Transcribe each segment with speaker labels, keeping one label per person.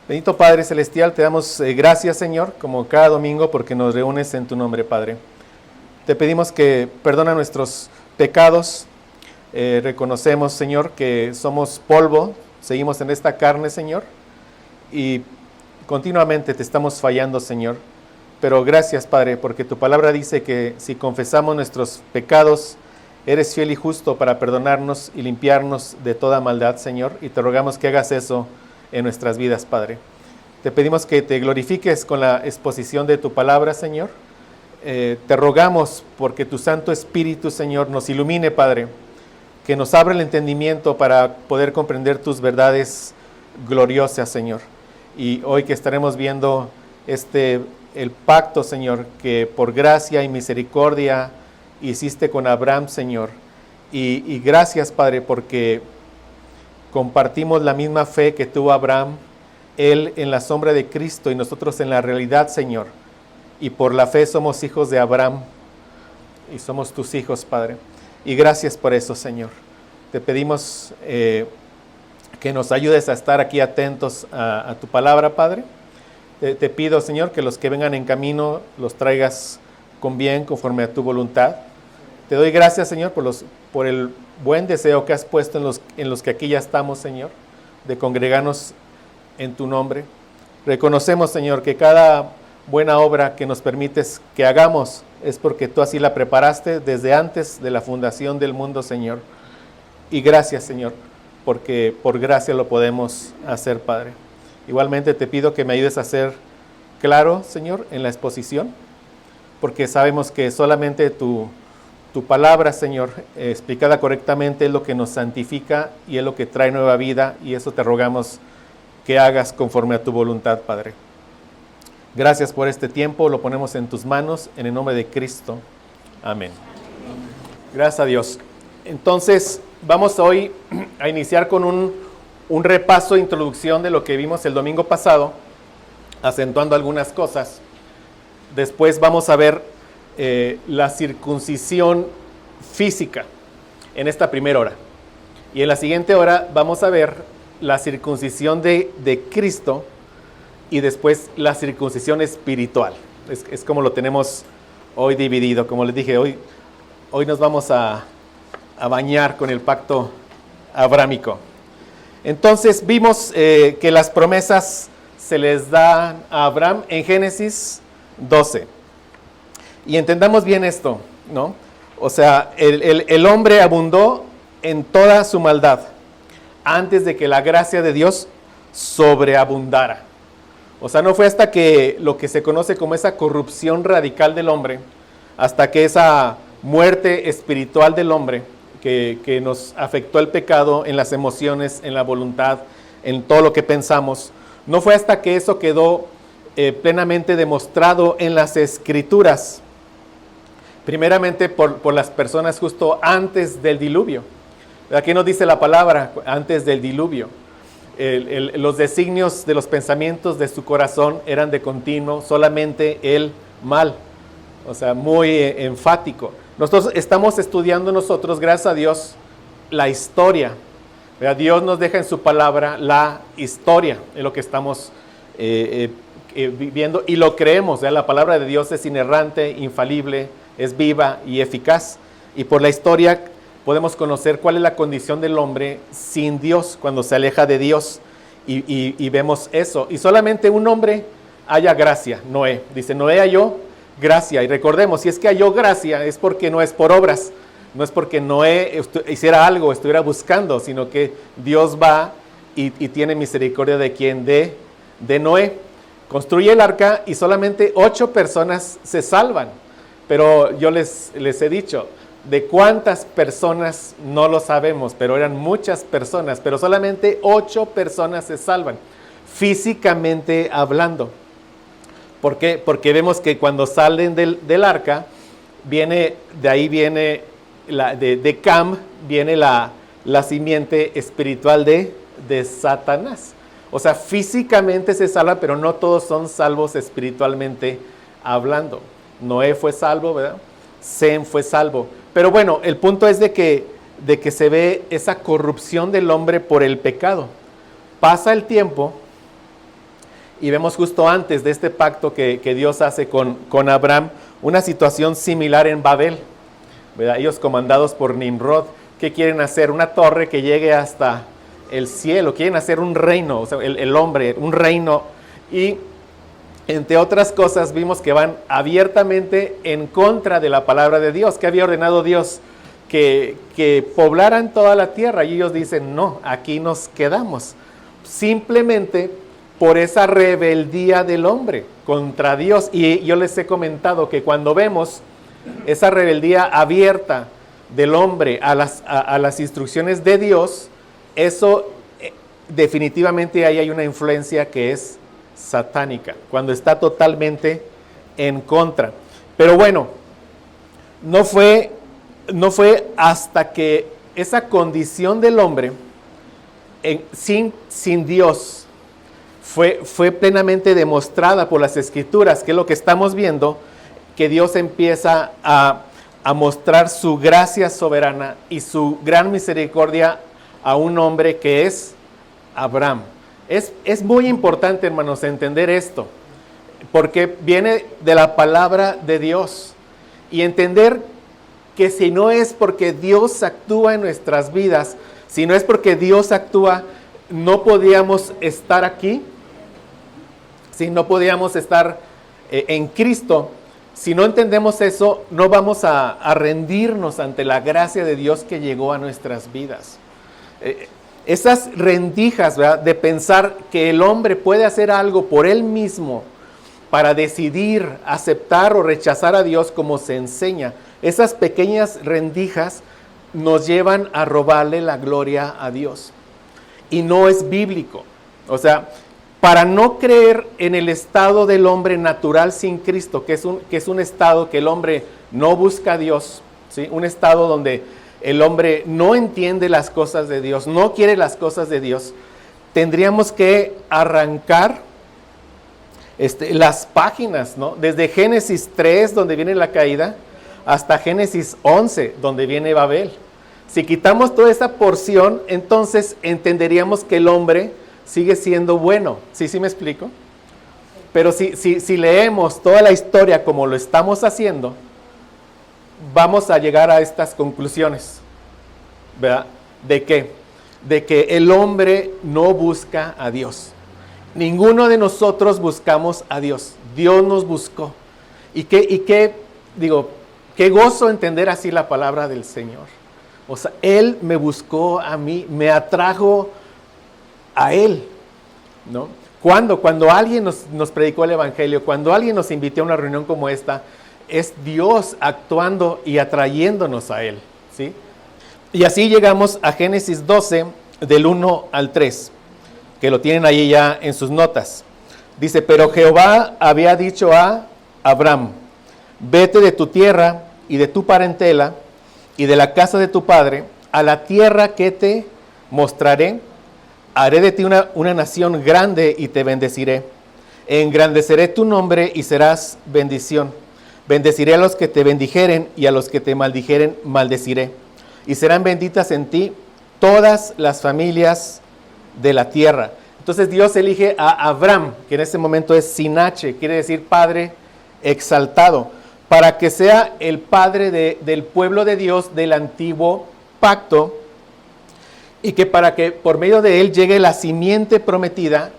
Speaker 1: Bendito Padre Celestial, te damos gracias, Señor, como cada domingo, porque nos reúnes en tu nombre, Padre. Te pedimos que perdona nuestros pecados. Reconocemos, Señor, que somos polvo, seguimos en esta carne, Señor, y continuamente te estamos fallando, Señor. Pero gracias, Padre, porque tu palabra dice que si confesamos nuestros pecados, eres fiel y justo para perdonarnos y limpiarnos de toda maldad, Señor, y te rogamos que hagas eso en nuestras vidas, Padre. Te pedimos que te glorifiques con la exposición de tu palabra, Señor. Te rogamos porque tu Santo Espíritu, Señor, nos ilumine, Padre, que nos abra el entendimiento para poder comprender tus verdades gloriosas, Señor. Y hoy que estaremos viendo el pacto, Señor, que por gracia y misericordia hiciste con Abraham, Señor. Y gracias, Padre, porque compartimos la misma fe que tuvo Abraham, él en la sombra de Cristo y nosotros en la realidad, Señor. Y por la fe somos hijos de Abraham y somos tus hijos, Padre. Y gracias por eso, Señor. Te pedimos que nos ayudes a estar aquí atentos a tu palabra, Padre. Te pido, Señor, que los que vengan en camino los traigas con bien, conforme a tu voluntad. Te doy gracias, Señor, por el buen deseo que has puesto en los que aquí ya estamos, Señor, de congregarnos en tu nombre. Reconocemos, Señor, que cada buena obra que nos permites que hagamos es porque tú así la preparaste desde antes de la fundación del mundo, Señor. Y gracias, Señor, porque por gracia lo podemos hacer, Padre. Igualmente te pido que me ayudes a ser claro, Señor, en la exposición, porque sabemos que solamente tu palabra, Señor, explicada correctamente es lo que nos santifica y es lo que trae nueva vida, y eso te rogamos que hagas conforme a tu voluntad, Padre. Gracias por este tiempo, lo ponemos en tus manos, en el nombre de Cristo. Amén. Gracias a Dios. Entonces, vamos hoy a iniciar con un repaso de introducción de lo que vimos el domingo pasado, acentuando algunas cosas. Después vamos a ver la circuncisión física en esta primera hora. Y en la siguiente hora vamos a ver la circuncisión de Cristo y después la circuncisión espiritual. Es como lo tenemos hoy dividido. Como les dije, hoy nos vamos a bañar con el pacto abrámico. Entonces vimos que las promesas se les dan a Abraham en Génesis 12. Y entendamos bien esto, ¿no? O sea, el hombre abundó en toda su maldad antes de que la gracia de Dios sobreabundara. O sea, no fue hasta que lo que se conoce como esa corrupción radical del hombre, hasta que esa muerte espiritual del hombre, que nos afectó el pecado en las emociones, en la voluntad, en todo lo que pensamos, no fue hasta que eso quedó plenamente demostrado en las Escrituras, primeramente por las personas justo antes del diluvio. Aquí nos dice la palabra, antes del diluvio. Los designios de los pensamientos de su corazón eran de continuo, solamente el mal. O sea, muy enfático. Nosotros estamos estudiando gracias a Dios, la historia. Dios nos deja en su palabra la historia, es lo que estamos viviendo y lo creemos. La palabra de Dios es inerrante, infalible, es viva y eficaz. Y por la historia podemos conocer cuál es la condición del hombre sin Dios, cuando se aleja de Dios. Y vemos eso. Y solamente un hombre halla gracia, Noé. Dice, Noé halló gracia. Y recordemos, si es que halló gracia, es porque no es por obras. No es porque Noé hiciera algo, estuviera buscando, sino que Dios va y tiene misericordia de quien, de Noé. Construye el arca y solamente 8 personas se salvan. Pero yo les he dicho, de cuántas personas no lo sabemos, pero eran muchas personas, pero solamente 8 personas se salvan, físicamente hablando. ¿Por qué? Porque vemos que cuando salen del arca, de Cam, viene la simiente espiritual de Satanás. O sea, físicamente se salva, pero no todos son salvos espiritualmente hablando. Noé fue salvo, ¿verdad? Sem fue salvo. Pero bueno, el punto es de que se ve esa corrupción del hombre por el pecado. Pasa el tiempo Y vemos justo antes de este pacto que Dios hace con Abraham, una situación similar en Babel, ¿verdad? Ellos comandados por Nimrod, ¿qué quieren hacer? Una torre que llegue hasta el cielo, quieren hacer un reino, o sea, el hombre, un reino. Y entre otras cosas vimos que van abiertamente en contra de la palabra de Dios, que había ordenado Dios que poblaran toda la tierra. Y ellos dicen, no, aquí nos quedamos. Simplemente por esa rebeldía del hombre contra Dios. Y yo les he comentado que cuando vemos esa rebeldía abierta del hombre a las instrucciones de Dios, eso definitivamente ahí hay una influencia que es satánica, cuando está totalmente en contra. Pero bueno, no fue hasta que esa condición del hombre sin Dios fue plenamente demostrada por las Escrituras, que es lo que estamos viendo, que Dios empieza a mostrar su gracia soberana y su gran misericordia a un hombre que es Abraham. Es muy importante, hermanos, entender esto, porque viene de la palabra de Dios, y entender que si no es porque Dios actúa en nuestras vidas, si no es porque Dios actúa, no podíamos estar aquí, si no podíamos estar en Cristo. Si no entendemos eso, no vamos a rendirnos ante la gracia de Dios que llegó a nuestras vidas. Esas rendijas, ¿verdad?, de pensar que el hombre puede hacer algo por él mismo para decidir aceptar o rechazar a Dios como se enseña, esas pequeñas rendijas nos llevan a robarle la gloria a Dios. Y no es bíblico. O sea, para no creer en el estado del hombre natural sin Cristo, que es un estado que el hombre no busca a Dios, ¿sí? Un estado donde el hombre no entiende las cosas de Dios, no quiere las cosas de Dios, tendríamos que arrancar las páginas, ¿no? Desde Génesis 3, donde viene la caída, hasta Génesis 11, donde viene Babel. Si quitamos toda esa porción, entonces entenderíamos que el hombre sigue siendo bueno. ¿Sí me explico? Pero si leemos toda la historia como lo estamos haciendo, vamos a llegar a estas conclusiones, ¿verdad? ¿De qué? De que el hombre no busca a Dios. Ninguno de nosotros buscamos a Dios. Dios nos buscó. Y qué gozo entender así la palabra del Señor. O sea, Él me buscó a mí, me atrajo a Él, ¿no? Cuando alguien nos predicó el Evangelio, cuando alguien nos invitó a una reunión como esta, es Dios actuando y atrayéndonos a Él, ¿sí? Y así llegamos a Génesis 12, del 1 al 3, que lo tienen ahí ya en sus notas. Dice, pero Jehová había dicho a Abraham, vete de tu tierra y de tu parentela y de la casa de tu padre a la tierra que te mostraré. Haré de ti una nación grande y te bendeciré. Engrandeceré tu nombre y serás bendición. Bendeciré a los que te bendijeren y a los que te maldijeren maldeciré. Y serán benditas en ti todas las familias de la tierra. Entonces Dios elige a Abraham, que en ese momento es sin H, quiere decir padre exaltado, para que sea el padre del pueblo de Dios del antiguo pacto, y que para que por medio de él llegue la simiente prometida,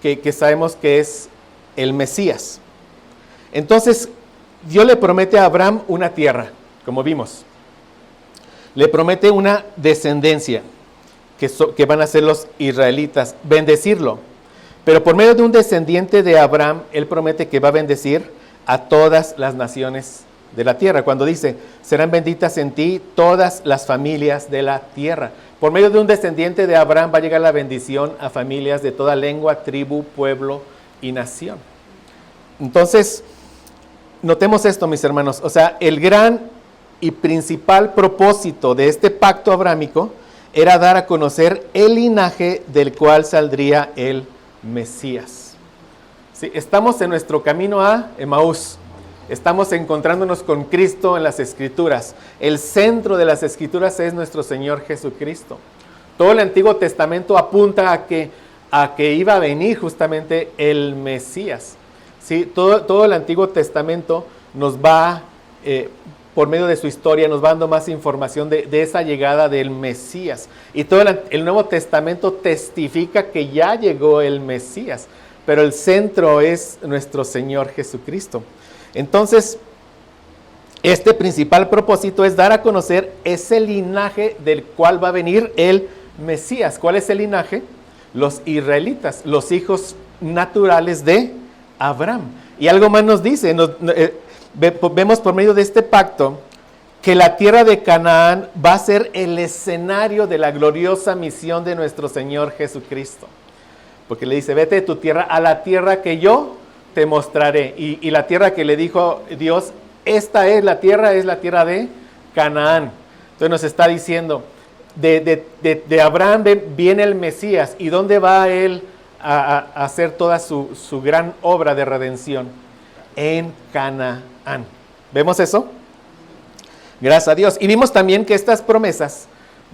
Speaker 1: que sabemos que es el Mesías. Entonces Dios le promete a Abraham una tierra, como vimos. Le promete una descendencia, que van a ser los israelitas, bendecirlo. Pero por medio de un descendiente de Abraham, él promete que va a bendecir a todas las naciones de la tierra. Cuando dice, serán benditas en ti todas las familias de la tierra. Por medio de un descendiente de Abraham va a llegar la bendición a familias de toda lengua, tribu, pueblo y nación. Entonces, notemos esto, mis hermanos. O sea, el gran y principal propósito de este pacto abrámico era dar a conocer el linaje del cual saldría el Mesías. Sí, estamos en nuestro camino a Emaús. Estamos encontrándonos con Cristo en las Escrituras. El centro de las Escrituras es nuestro Señor Jesucristo. Todo el Antiguo Testamento apunta a que a que iba a venir justamente el Mesías. ¿Sí? Todo el Antiguo Testamento nos va, por medio de su historia, nos va dando más información de esa llegada del Mesías. Y todo el Nuevo Testamento testifica que ya llegó el Mesías, pero el centro es nuestro Señor Jesucristo. Entonces, este principal propósito es dar a conocer ese linaje del cual va a venir el Mesías. ¿Cuál es el linaje? Los israelitas, los hijos naturales de Abraham. Y algo más nos dice, vemos por medio de este pacto que la tierra de Canaán va a ser el escenario de la gloriosa misión de nuestro Señor Jesucristo. Porque le dice, vete de tu tierra a la tierra que yo te mostraré. Y la tierra que le dijo Dios, esta es la tierra de Canaán. Entonces nos está diciendo, de Abraham viene el Mesías. ¿Y dónde va él a hacer toda su gran obra de redención? En Canaán. ¿Vemos eso? Gracias a Dios. Y vimos también que estas promesas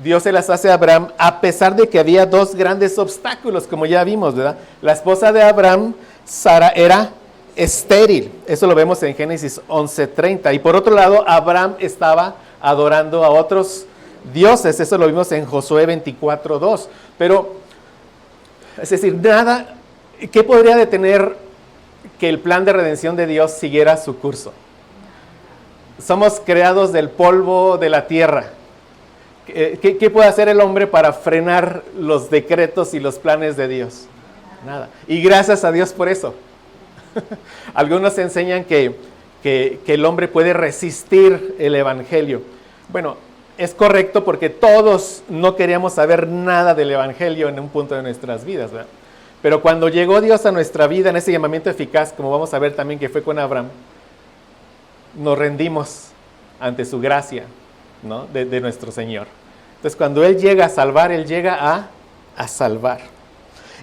Speaker 1: Dios se las hace a Abraham a pesar de que había dos grandes obstáculos, como ya vimos, ¿verdad? La esposa de Abraham, Sara, era estéril. Eso lo vemos en Génesis 11:30. Y por otro lado, Abraham estaba adorando a otros dioses. Eso lo vimos en Josué 24:2. Pero, es decir, nada, ¿qué podría detener que el plan de redención de Dios siguiera su curso? Somos creados del polvo de la tierra. ¿Qué puede hacer el hombre para frenar los decretos y los planes de Dios? Nada. Y gracias a Dios por eso. Algunos enseñan que el hombre puede resistir el evangelio. Bueno, es correcto porque todos no queríamos saber nada del evangelio en un punto de nuestras vidas, ¿verdad? Pero cuando llegó Dios a nuestra vida en ese llamamiento eficaz, como vamos a ver también que fue con Abraham, nos rendimos ante su gracia, ¿no? de nuestro Señor. Entonces cuando Él llega a salvar, Él llega a salvar.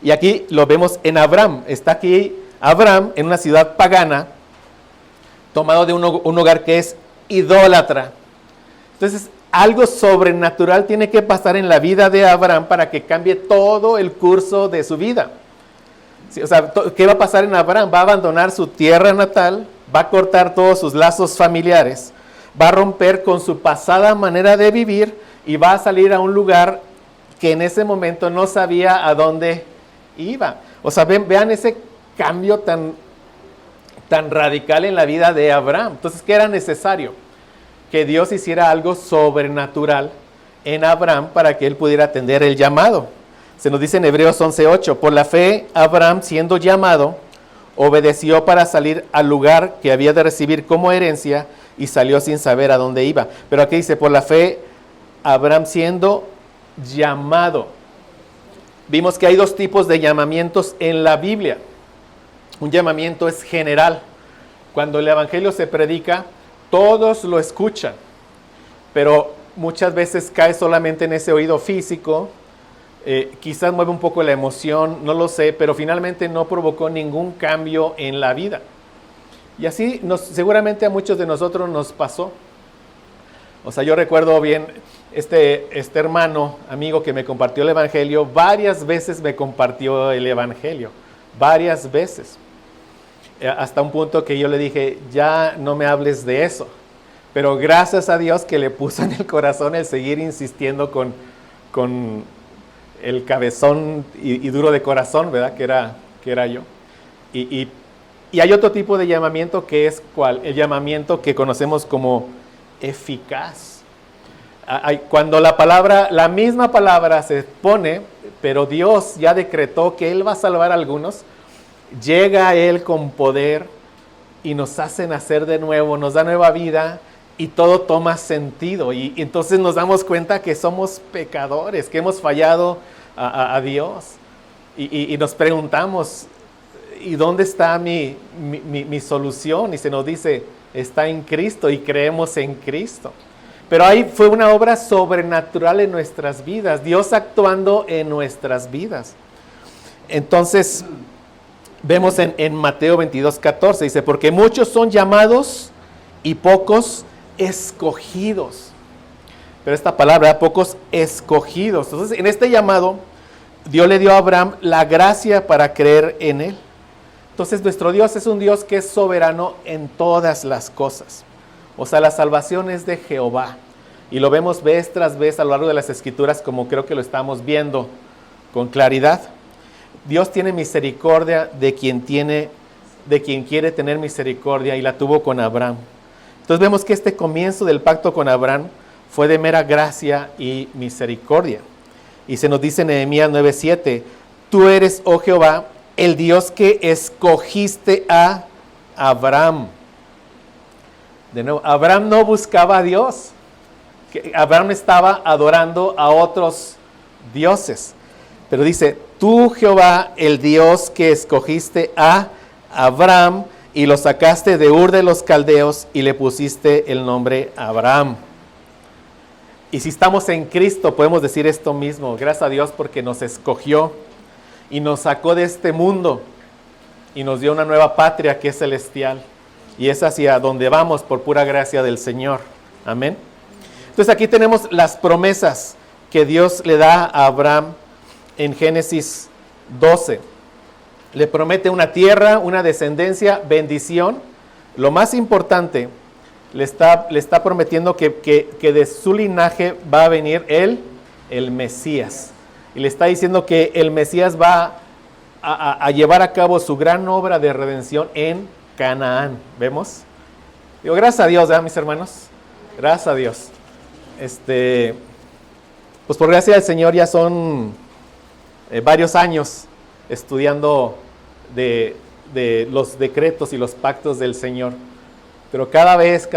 Speaker 1: Y aquí lo vemos en Abraham. Está aquí Abraham en una ciudad pagana, tomado de un hogar que es idólatra. Entonces algo sobrenatural tiene que pasar en la vida de Abraham para que cambie todo el curso de su vida. Sí, o sea, ¿qué va a pasar en Abraham? Va a abandonar su tierra natal, va a cortar todos sus lazos familiares, va a romper con su pasada manera de vivir y va a salir a un lugar que en ese momento no sabía a dónde iba. O sea, vean ese cambio tan radical en la vida de Abraham. Entonces, ¿qué era necesario? Que Dios hiciera algo sobrenatural en Abraham para que él pudiera atender el llamado. Se nos dice en Hebreos 11:8, por la fe Abraham, siendo llamado, obedeció para salir al lugar que había de recibir como herencia y salió sin saber a dónde iba. Pero aquí dice, por la fe Abraham siendo llamado. Vimos que hay dos tipos de llamamientos en la Biblia. Un llamamiento es general. Cuando el evangelio se predica, todos lo escuchan, pero muchas veces cae solamente en ese oído físico, quizás mueve un poco la emoción, no lo sé, pero finalmente no provocó ningún cambio en la vida. Y así seguramente a muchos de nosotros nos pasó. O sea, yo recuerdo bien este hermano, amigo que me compartió el evangelio, varias veces me compartió el evangelio, varias veces. Hasta un punto que yo le dije, ya no me hables de eso. Pero gracias a Dios que le puso en el corazón el seguir insistiendo con el cabezón y duro de corazón, ¿verdad? Que era yo. Y hay otro tipo de llamamiento que es ¿cuál? El llamamiento que conocemos como eficaz. Cuando la misma palabra se pone, pero Dios ya decretó que Él va a salvar a algunos, llega Él con poder y nos hace nacer de nuevo, nos da nueva vida y todo toma sentido. Y entonces nos damos cuenta que somos pecadores, que hemos fallado a Dios. Y nos preguntamos, ¿y dónde está mi solución? Y se nos dice, está en Cristo y creemos en Cristo. Pero ahí fue una obra sobrenatural en nuestras vidas, Dios actuando en nuestras vidas. Entonces, vemos en Mateo 22:14, dice, porque muchos son llamados y pocos escogidos. Pero esta palabra, pocos escogidos. Entonces, en este llamado, Dios le dio a Abraham la gracia para creer en él. Entonces nuestro Dios es un Dios que es soberano en todas las cosas. O sea, la salvación es de Jehová. Y lo vemos vez tras vez a lo largo de las Escrituras, como creo que lo estamos viendo con claridad. Dios tiene misericordia de quien quiere tener misericordia, y la tuvo con Abraham. Entonces vemos que este comienzo del pacto con Abraham fue de mera gracia y misericordia. Y se nos dice en Nehemías 9:7, tú eres, oh Jehová, el Dios que escogiste a Abraham. De nuevo, Abraham no buscaba a Dios. Abraham estaba adorando a otros dioses. Pero dice, tú Jehová, el Dios que escogiste a Abraham y lo sacaste de Ur de los Caldeos y le pusiste el nombre Abraham. Y si estamos en Cristo podemos decir esto mismo, gracias a Dios porque nos escogió y nos sacó de este mundo y nos dio una nueva patria que es celestial. Y es hacia donde vamos por pura gracia del Señor. Amén. Entonces aquí tenemos las promesas que Dios le da a Abraham en Génesis 12. Le promete una tierra, una descendencia, bendición. Lo más importante, le está prometiendo que de su linaje va a venir el Mesías. Y le está diciendo que el Mesías va a llevar a cabo su gran obra de redención en Canaán. ¿Vemos? Digo, gracias a Dios, ¿verdad, mis hermanos? Gracias a Dios. Pues por gracia del Señor ya son varios años estudiando de los decretos y los pactos del Señor. Pero cada vez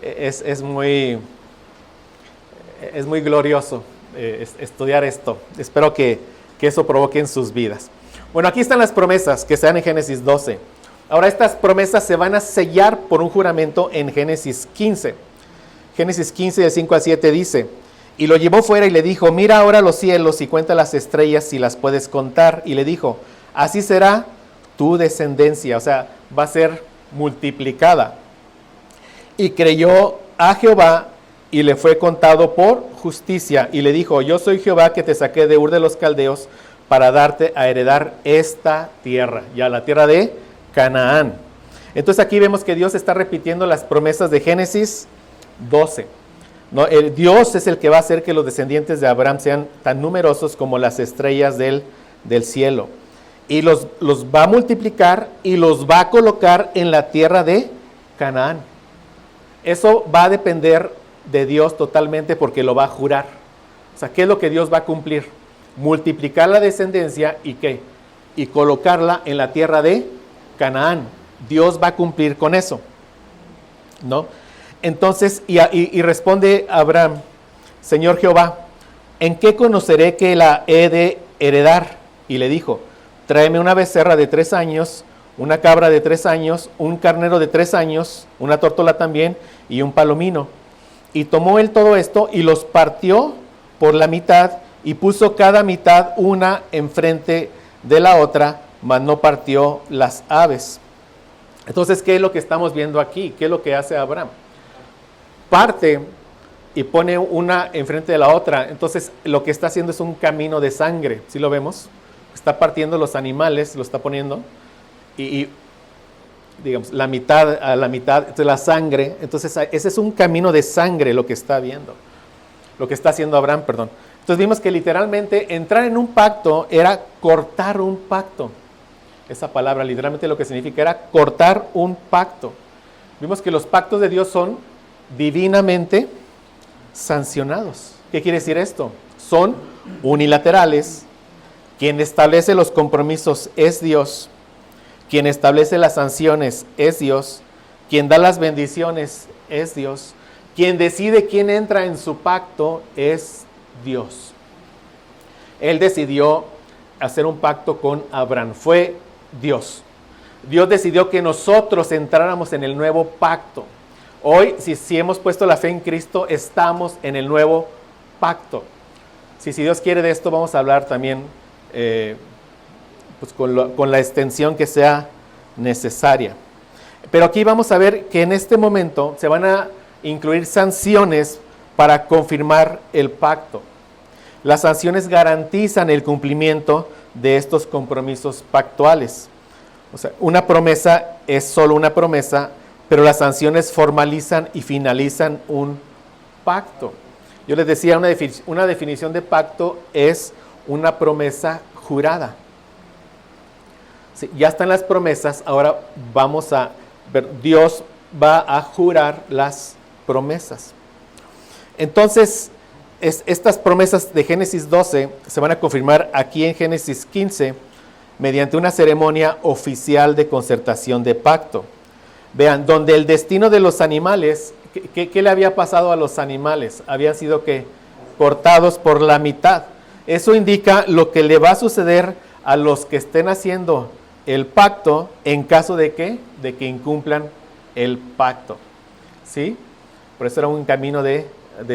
Speaker 1: es muy glorioso estudiar esto. Espero que eso provoque en sus vidas. Bueno, aquí están las promesas que se dan en Génesis 12. Ahora estas promesas se van a sellar por un juramento en Génesis 15. Génesis 15, del 5 al 7 dice, y lo llevó fuera y le dijo, mira ahora los cielos y cuenta las estrellas si las puedes contar. Y le dijo, así será tu descendencia, o sea, va a ser multiplicada. Y creyó a Jehová y le fue contado por justicia. Y le dijo, yo soy Jehová que te saqué de Ur de los Caldeos para darte a heredar esta tierra, ya la tierra de Canaán. Entonces aquí vemos que Dios está repitiendo las promesas de Génesis 12. ¿No? El Dios es el que va a hacer que los descendientes de Abraham sean tan numerosos como las estrellas del cielo. Y los va a multiplicar y los va a colocar en la tierra de Canaán. Eso va a depender de Dios totalmente porque lo va a jurar. O sea, ¿qué es lo que Dios va a cumplir? Multiplicar la descendencia y ¿qué? Y colocarla en la tierra de Canaán. Dios va a cumplir con eso, ¿no? Entonces, y responde Abraham, Señor Jehová, ¿en qué conoceré que la he de heredar? Y le dijo, tráeme una becerra de 3 años, una cabra de 3 años, un carnero de 3 años, una tórtola también, y un palomino. Y tomó él todo esto y los partió por la mitad, y puso cada mitad una enfrente de la otra, mas no partió las aves. Entonces, ¿qué es lo que estamos viendo aquí? ¿Qué es lo que hace Abraham? Parte y pone una enfrente de la otra. Entonces lo que está haciendo es un camino de sangre. ¿Sí lo vemos? Está partiendo los animales, lo está poniendo y digamos la mitad a la mitad, entonces la sangre. Entonces ese es un camino de sangre lo que está viendo, lo que está haciendo Abraham, perdón. Entonces vimos que literalmente entrar en un pacto era cortar un pacto. Esa palabra literalmente lo que significa era cortar un pacto. Vimos que los pactos de Dios son divinamente sancionados. ¿Qué quiere decir esto? Son unilaterales. Quien establece los compromisos es Dios. Quien establece las sanciones es Dios. Quien da las bendiciones es Dios. Quien decide quién entra en su pacto es Dios. Él decidió hacer un pacto con Abraham. Fue Dios. Dios decidió que nosotros entráramos en el nuevo pacto. Hoy, si hemos puesto la fe en Cristo, estamos en el nuevo pacto. Si Dios quiere de esto, vamos a hablar también pues con la extensión que sea necesaria. Pero aquí vamos a ver que en este momento se van a incluir sanciones para confirmar el pacto. Las sanciones garantizan el cumplimiento de estos compromisos pactuales. O sea, una promesa es solo una promesa, pero las sanciones formalizan y finalizan un pacto. Yo les decía, una definición de pacto es una promesa jurada. Sí, ya están las promesas, ahora vamos a ver, Dios va a jurar las promesas. Entonces, estas promesas de Génesis 12 se van a confirmar aquí en Génesis 15 mediante una ceremonia oficial de concertación de pacto. Vean, donde el destino de los animales, ¿qué le había pasado a los animales? Habían sido que cortados por la mitad. Eso indica lo que le va a suceder a los que estén haciendo el pacto en caso de ¿qué? De que incumplan el pacto. ¿Sí? Por eso era un camino de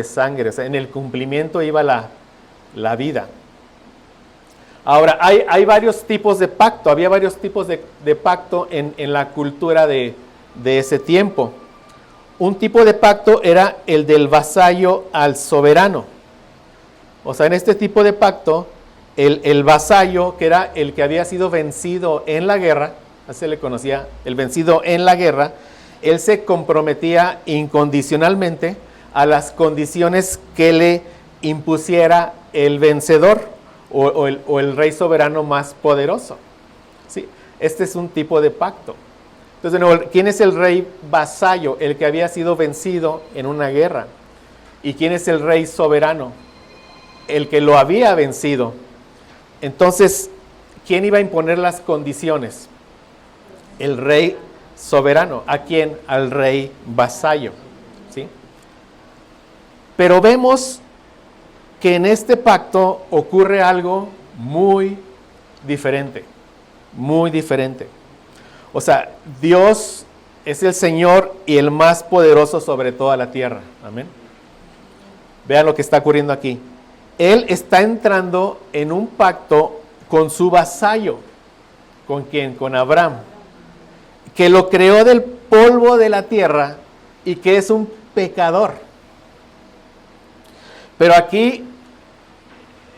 Speaker 1: sangre. O sea, en el cumplimiento iba la vida. Ahora, hay varios tipos de pacto. Había varios tipos de pacto en la cultura de ese tiempo. Un tipo de pacto era el del vasallo al soberano. O sea, en este tipo de pacto, el vasallo, que era el que había sido vencido en la guerra, así se le conocía, el vencido en la guerra, él se comprometía incondicionalmente a las condiciones que le impusiera el vencedor o el rey soberano más poderoso. ¿Sí? Este es un tipo de pacto. Entonces, de nuevo, ¿quién es el rey vasallo? El que había sido vencido en una guerra. ¿Y quién es el rey soberano? El que lo había vencido. Entonces, ¿quién iba a imponer las condiciones? El rey soberano. ¿A quién? Al rey vasallo. ¿Sí? Pero vemos que en este pacto ocurre algo muy diferente. Muy diferente. O sea, Dios es el Señor y el más poderoso sobre toda la tierra. Amén. Vean lo que está ocurriendo aquí. Él está entrando en un pacto con su vasallo. ¿Con quién? Con Abraham. Que lo creó del polvo de la tierra y que es un pecador. Pero aquí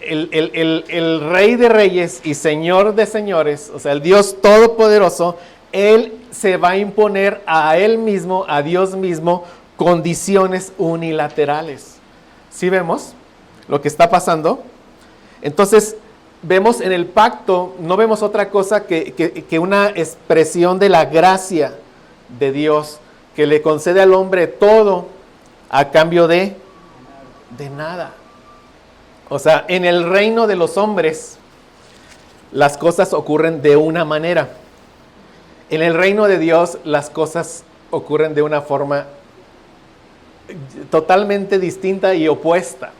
Speaker 1: el Rey de Reyes y Señor de Señores, o sea, el Dios Todopoderoso, Él se va a imponer a Él mismo, a Dios mismo, condiciones unilaterales. ¿Sí vemos lo que está pasando? Entonces, vemos en el pacto, no vemos otra cosa que una expresión de la gracia de Dios, que le concede al hombre todo a cambio de nada. O sea, en el reino de los hombres, las cosas ocurren de una manera. En el reino de Dios, las cosas ocurren de una forma totalmente distinta y opuesta.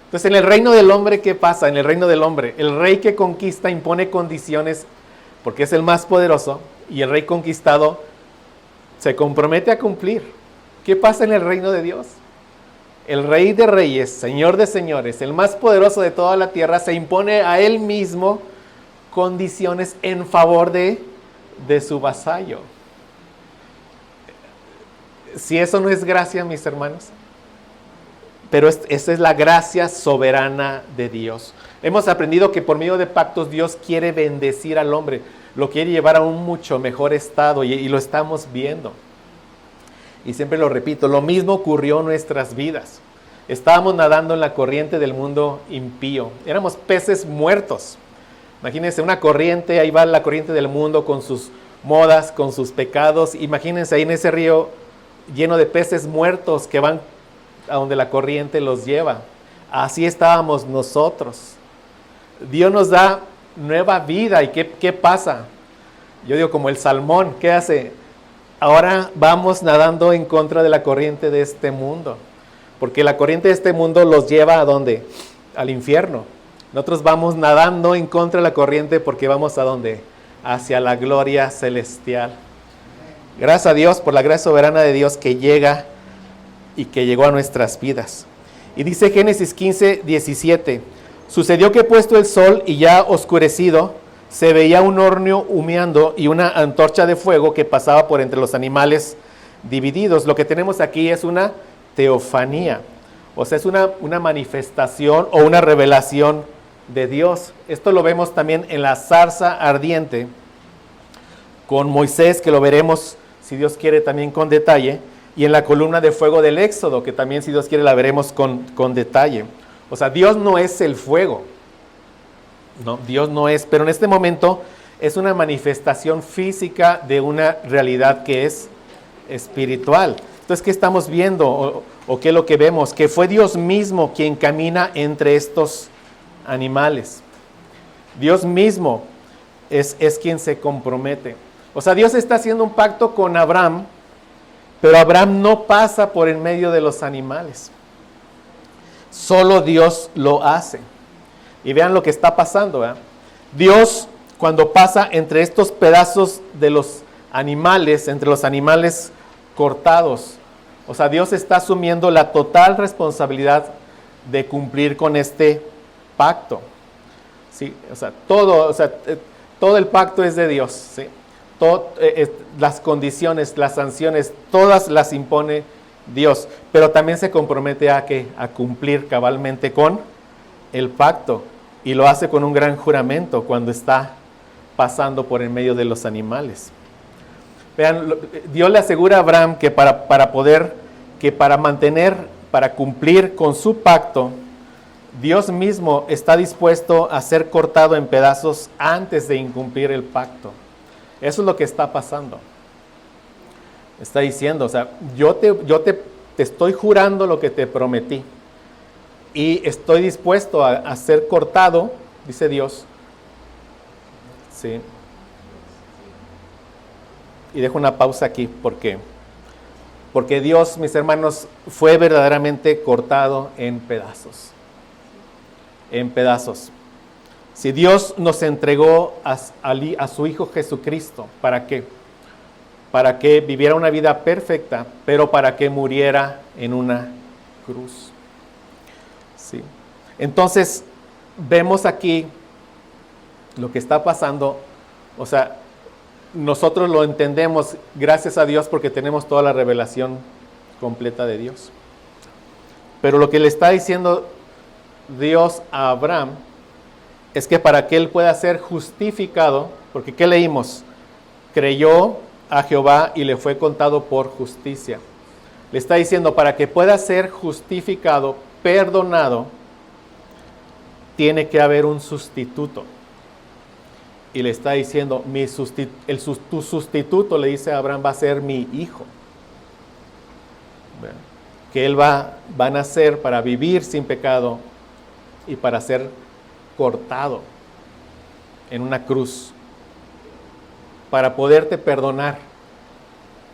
Speaker 1: Entonces, en el reino del hombre, ¿qué pasa? En el reino del hombre, el rey que conquista impone condiciones porque es el más poderoso y el rey conquistado se compromete a cumplir. ¿Qué pasa en el reino de Dios? El Rey de Reyes, Señor de Señores, el más poderoso de toda la tierra, se impone a Él mismo condiciones en favor de su vasallo. Si eso no es gracia, mis hermanos. Pero esa es la gracia soberana de Dios. Hemos aprendido que por medio de pactos Dios quiere bendecir al hombre, lo quiere llevar a un mucho mejor estado y lo estamos viendo. Y siempre lo repito, lo mismo ocurrió en nuestras vidas. Estábamos nadando en la corriente del mundo impío. Éramos peces muertos. Imagínense una corriente, ahí va la corriente del mundo con sus modas, con sus pecados. Imagínense ahí en ese río lleno de peces muertos que van a donde la corriente los lleva. Así estábamos nosotros. Dios nos da nueva vida. ¿Y qué pasa? Yo digo como el salmón, ¿qué hace? Ahora vamos nadando en contra de la corriente de este mundo. Porque la corriente de este mundo los lleva ¿a dónde? Al infierno. Nosotros vamos nadando en contra de la corriente porque vamos ¿a dónde? Hacia la gloria celestial. Gracias a Dios por la gracia soberana de Dios que llega y que llegó a nuestras vidas. Y dice Génesis 15, 17. Sucedió que puesto el sol y ya oscurecido, se veía un horno humeando y una antorcha de fuego que pasaba por entre los animales divididos. Lo que tenemos aquí es una teofanía. O sea, es una manifestación o una revelación de Dios. Esto lo vemos también en la zarza ardiente con Moisés, que lo veremos, si Dios quiere, también con detalle, y en la columna de fuego del Éxodo, que también, si Dios quiere, la veremos con detalle. O sea, Dios no es el fuego, no, Dios no es, pero en este momento es una manifestación física de una realidad que es espiritual. Entonces, ¿qué estamos viendo o qué es lo que vemos? Que fue Dios mismo quien camina entre estos animales. Dios mismo es quien se compromete. O sea, Dios está haciendo un pacto con Abraham, pero Abraham no pasa por en medio de los animales. Solo Dios lo hace. Y vean lo que está pasando, ¿eh? Dios, cuando pasa entre estos pedazos de los animales, entre los animales cortados, o sea, Dios está asumiendo la total responsabilidad de cumplir con este pacto. ¿Sí? O sea, todo el pacto es de Dios, ¿sí? Las condiciones, las sanciones, todas las impone Dios, pero también se compromete a cumplir cabalmente con el pacto, y lo hace con un gran juramento cuando está pasando por en medio de los animales. Vean, Dios le asegura a Abraham que para cumplir con su pacto, Dios mismo está dispuesto a ser cortado en pedazos antes de incumplir el pacto. Eso es lo que está pasando. Está diciendo, o sea, yo te estoy jurando lo que te prometí. Y estoy dispuesto a ser cortado, dice Dios. Sí. Y dejo una pausa aquí, ¿por qué? Porque Dios, mis hermanos, fue verdaderamente cortado en pedazos. En pedazos. Si Dios nos entregó a su Hijo Jesucristo, ¿para qué? Para que viviera una vida perfecta, pero para que muriera en una cruz. Sí. Entonces, vemos aquí lo que está pasando. O sea, nosotros lo entendemos, gracias a Dios, porque tenemos toda la revelación completa de Dios. Pero lo que le está diciendo Dios a Abraham es que para que él pueda ser justificado, porque ¿qué leímos? Creyó a Jehová y le fue contado por justicia. Le está diciendo, para que pueda ser justificado, perdonado, tiene que haber un sustituto. Y le está diciendo, tu sustituto, le dice a Abraham, va a ser mi hijo. Bueno, que él va a nacer para vivir sin pecado y para ser cortado en una cruz, para poderte perdonar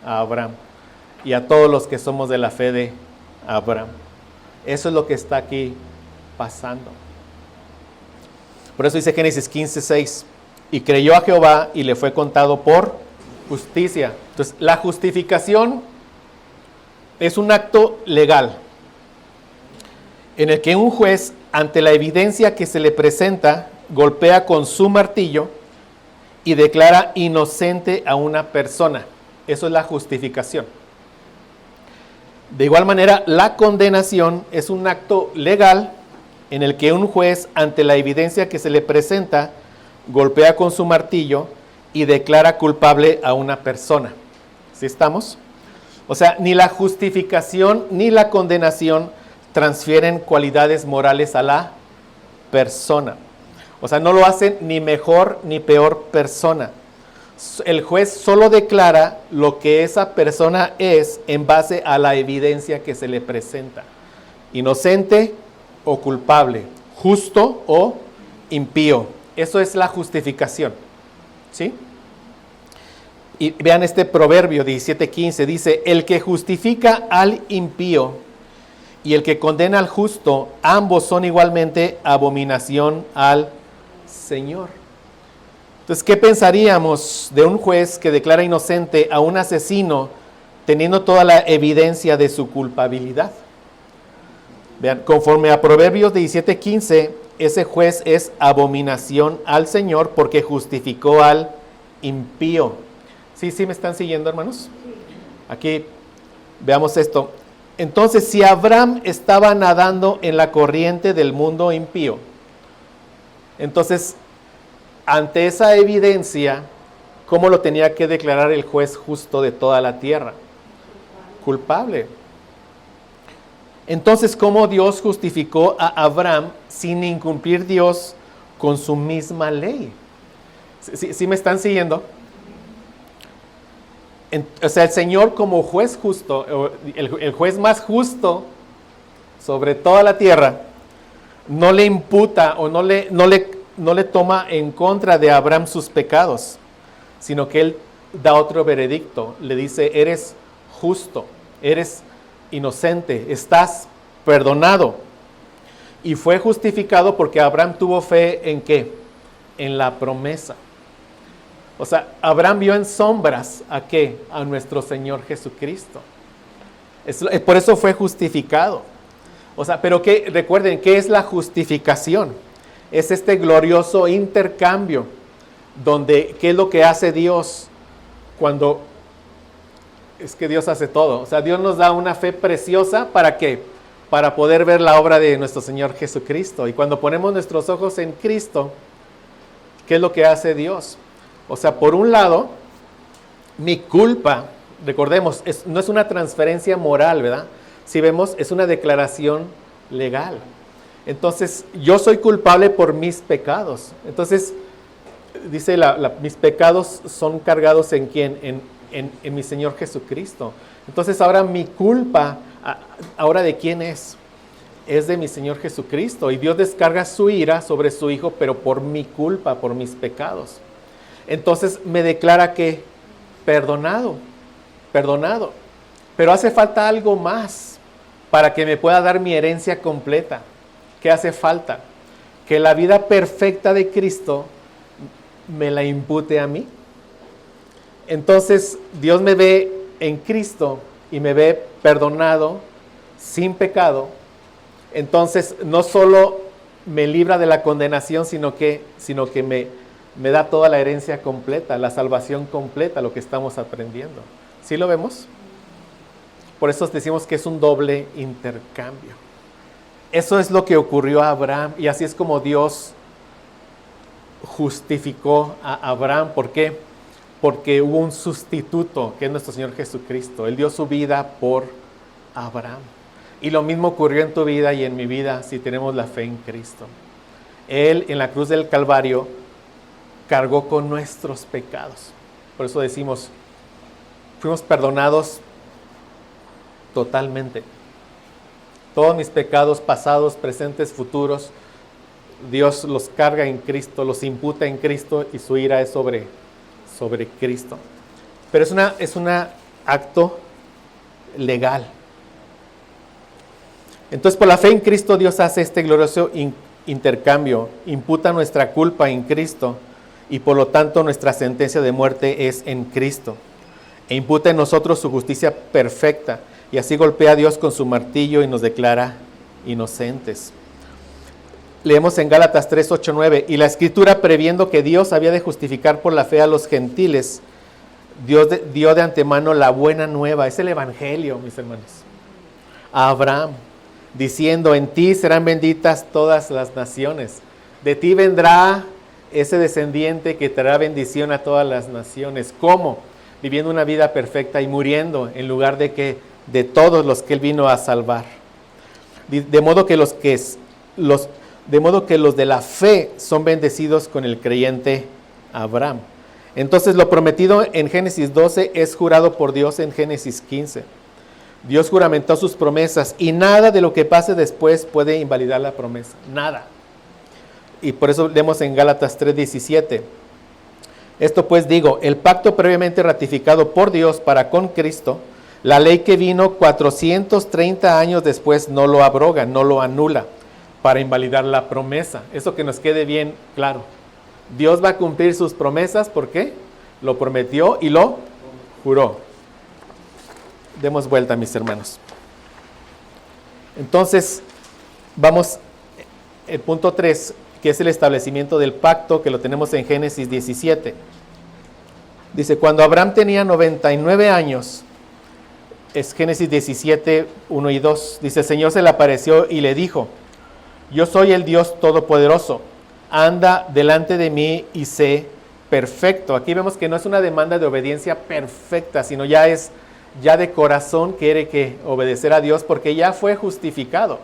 Speaker 1: a Abraham y a todos los que somos de la fe de Abraham. Eso es lo que está aquí pasando. Por eso dice Génesis 15:6, y creyó a Jehová y le fue contado por justicia. Entonces, la justificación es un acto legal en el que un juez, ante la evidencia que se le presenta, golpea con su martillo y declara inocente a una persona. Eso es la justificación. De igual manera, la condenación es un acto legal en el que un juez, ante la evidencia que se le presenta, golpea con su martillo y declara culpable a una persona. ¿Sí estamos? O sea, ni la justificación ni la condenación transfieren cualidades morales a la persona. O sea, no lo hacen ni mejor ni peor persona. El juez solo declara lo que esa persona es en base a la evidencia que se le presenta. Inocente o culpable, justo o impío. Eso es la justificación. ¿Sí? Y vean este proverbio 17:15, dice, el que justifica al impío y el que condena al justo, ambos son igualmente abominación al Señor. Entonces, ¿qué pensaríamos de un juez que declara inocente a un asesino teniendo toda la evidencia de su culpabilidad? Vean, conforme a Proverbios 17:15, ese juez es abominación al Señor porque justificó al impío. ¿Sí me están siguiendo, hermanos? Aquí veamos esto. Entonces, si Abraham estaba nadando en la corriente del mundo impío, entonces, ante esa evidencia, ¿cómo lo tenía que declarar el juez justo de toda la tierra? Culpable. Entonces, ¿cómo Dios justificó a Abraham sin incumplir Dios con su misma ley? ¿Sí me están siguiendo? O sea, el Señor como juez justo, el juez más justo sobre toda la tierra, no le imputa o no le toma en contra de Abraham sus pecados, sino que Él da otro veredicto. Le dice, eres justo, eres inocente, estás perdonado. Y fue justificado porque Abraham tuvo fe ¿en qué? En la promesa. O sea, Abraham vio en sombras ¿a qué? A nuestro Señor Jesucristo. Por eso fue justificado. O sea, pero recuerden, ¿qué es la justificación? Es este glorioso intercambio, donde, ¿qué es lo que hace Dios cuando? Es que Dios hace todo. O sea, Dios nos da una fe preciosa, ¿para qué? Para poder ver la obra de nuestro Señor Jesucristo. Y cuando ponemos nuestros ojos en Cristo, ¿qué es lo que hace Dios? O sea, por un lado, mi culpa, recordemos, no es una transferencia moral, ¿verdad? Si vemos, es una declaración legal. Entonces, yo soy culpable por mis pecados. Entonces, dice, mis pecados son cargados ¿en quién? En mi Señor Jesucristo. Entonces, ahora mi culpa, ¿ahora de quién es? Es de mi Señor Jesucristo. Y Dios descarga su ira sobre su Hijo, pero por mi culpa, por mis pecados. Entonces me declara que perdonado. Pero hace falta algo más para que me pueda dar mi herencia completa. ¿Qué hace falta? Que la vida perfecta de Cristo me la impute a mí. Entonces Dios me ve en Cristo y me ve perdonado, sin pecado. Entonces no solo me libra de la condenación, sino que me da toda la herencia completa, la salvación completa, lo que estamos aprendiendo. ¿Sí lo vemos? Por eso decimos que es un doble intercambio. Eso es lo que ocurrió a Abraham, y así es como Dios justificó a Abraham. ¿Por qué? Porque hubo un sustituto, que es nuestro Señor Jesucristo. Él dio su vida por Abraham. Y lo mismo ocurrió en tu vida y en mi vida si tenemos la fe en Cristo. Él en la cruz del Calvario cargó con nuestros pecados. Por eso decimos, fuimos perdonados totalmente. Todos mis pecados pasados, presentes, futuros, Dios los carga en Cristo, los imputa en Cristo, y su ira es sobre Cristo. Pero es un acto legal. Entonces, por la fe en Cristo, Dios hace este glorioso intercambio, imputa nuestra culpa en Cristo, y por lo tanto nuestra sentencia de muerte es en Cristo. E imputa en nosotros su justicia perfecta, y así golpea a Dios con su martillo y nos declara inocentes. Leemos en Gálatas 3, 8, 9, y la Escritura, previendo que Dios había de justificar por la fe a los gentiles, Dios dio de antemano la buena nueva, es el Evangelio, mis hermanos, a Abraham, diciendo, en ti serán benditas todas las naciones, de ti vendrá ese descendiente que traerá bendición a todas las naciones. ¿Cómo? Viviendo una vida perfecta y muriendo en lugar de todos los que Él vino a salvar. De modo que los de la fe son bendecidos con el creyente Abraham. Entonces lo prometido en Génesis 12 es jurado por Dios en Génesis 15. Dios juramentó sus promesas y nada de lo que pase después puede invalidar la promesa. Nada. Y por eso leemos en Gálatas 3:17. Esto pues digo, el pacto previamente ratificado por Dios para con Cristo, la ley que vino 430 años después no lo abroga, no lo anula, para invalidar la promesa. Eso que nos quede bien claro. Dios va a cumplir sus promesas, ¿por qué? Lo prometió y lo juró. Demos vuelta, mis hermanos. Entonces, vamos al punto 3, que es el establecimiento del pacto, que lo tenemos en Génesis 17. Dice, cuando Abraham tenía 99 años, es Génesis 17, 1 y 2. Dice, el Señor se le apareció y le dijo, yo soy el Dios Todopoderoso, anda delante de mí y sé perfecto. Aquí vemos que no es una demanda de obediencia perfecta, sino ya de corazón quiere que obedecer a Dios porque ya fue justificado.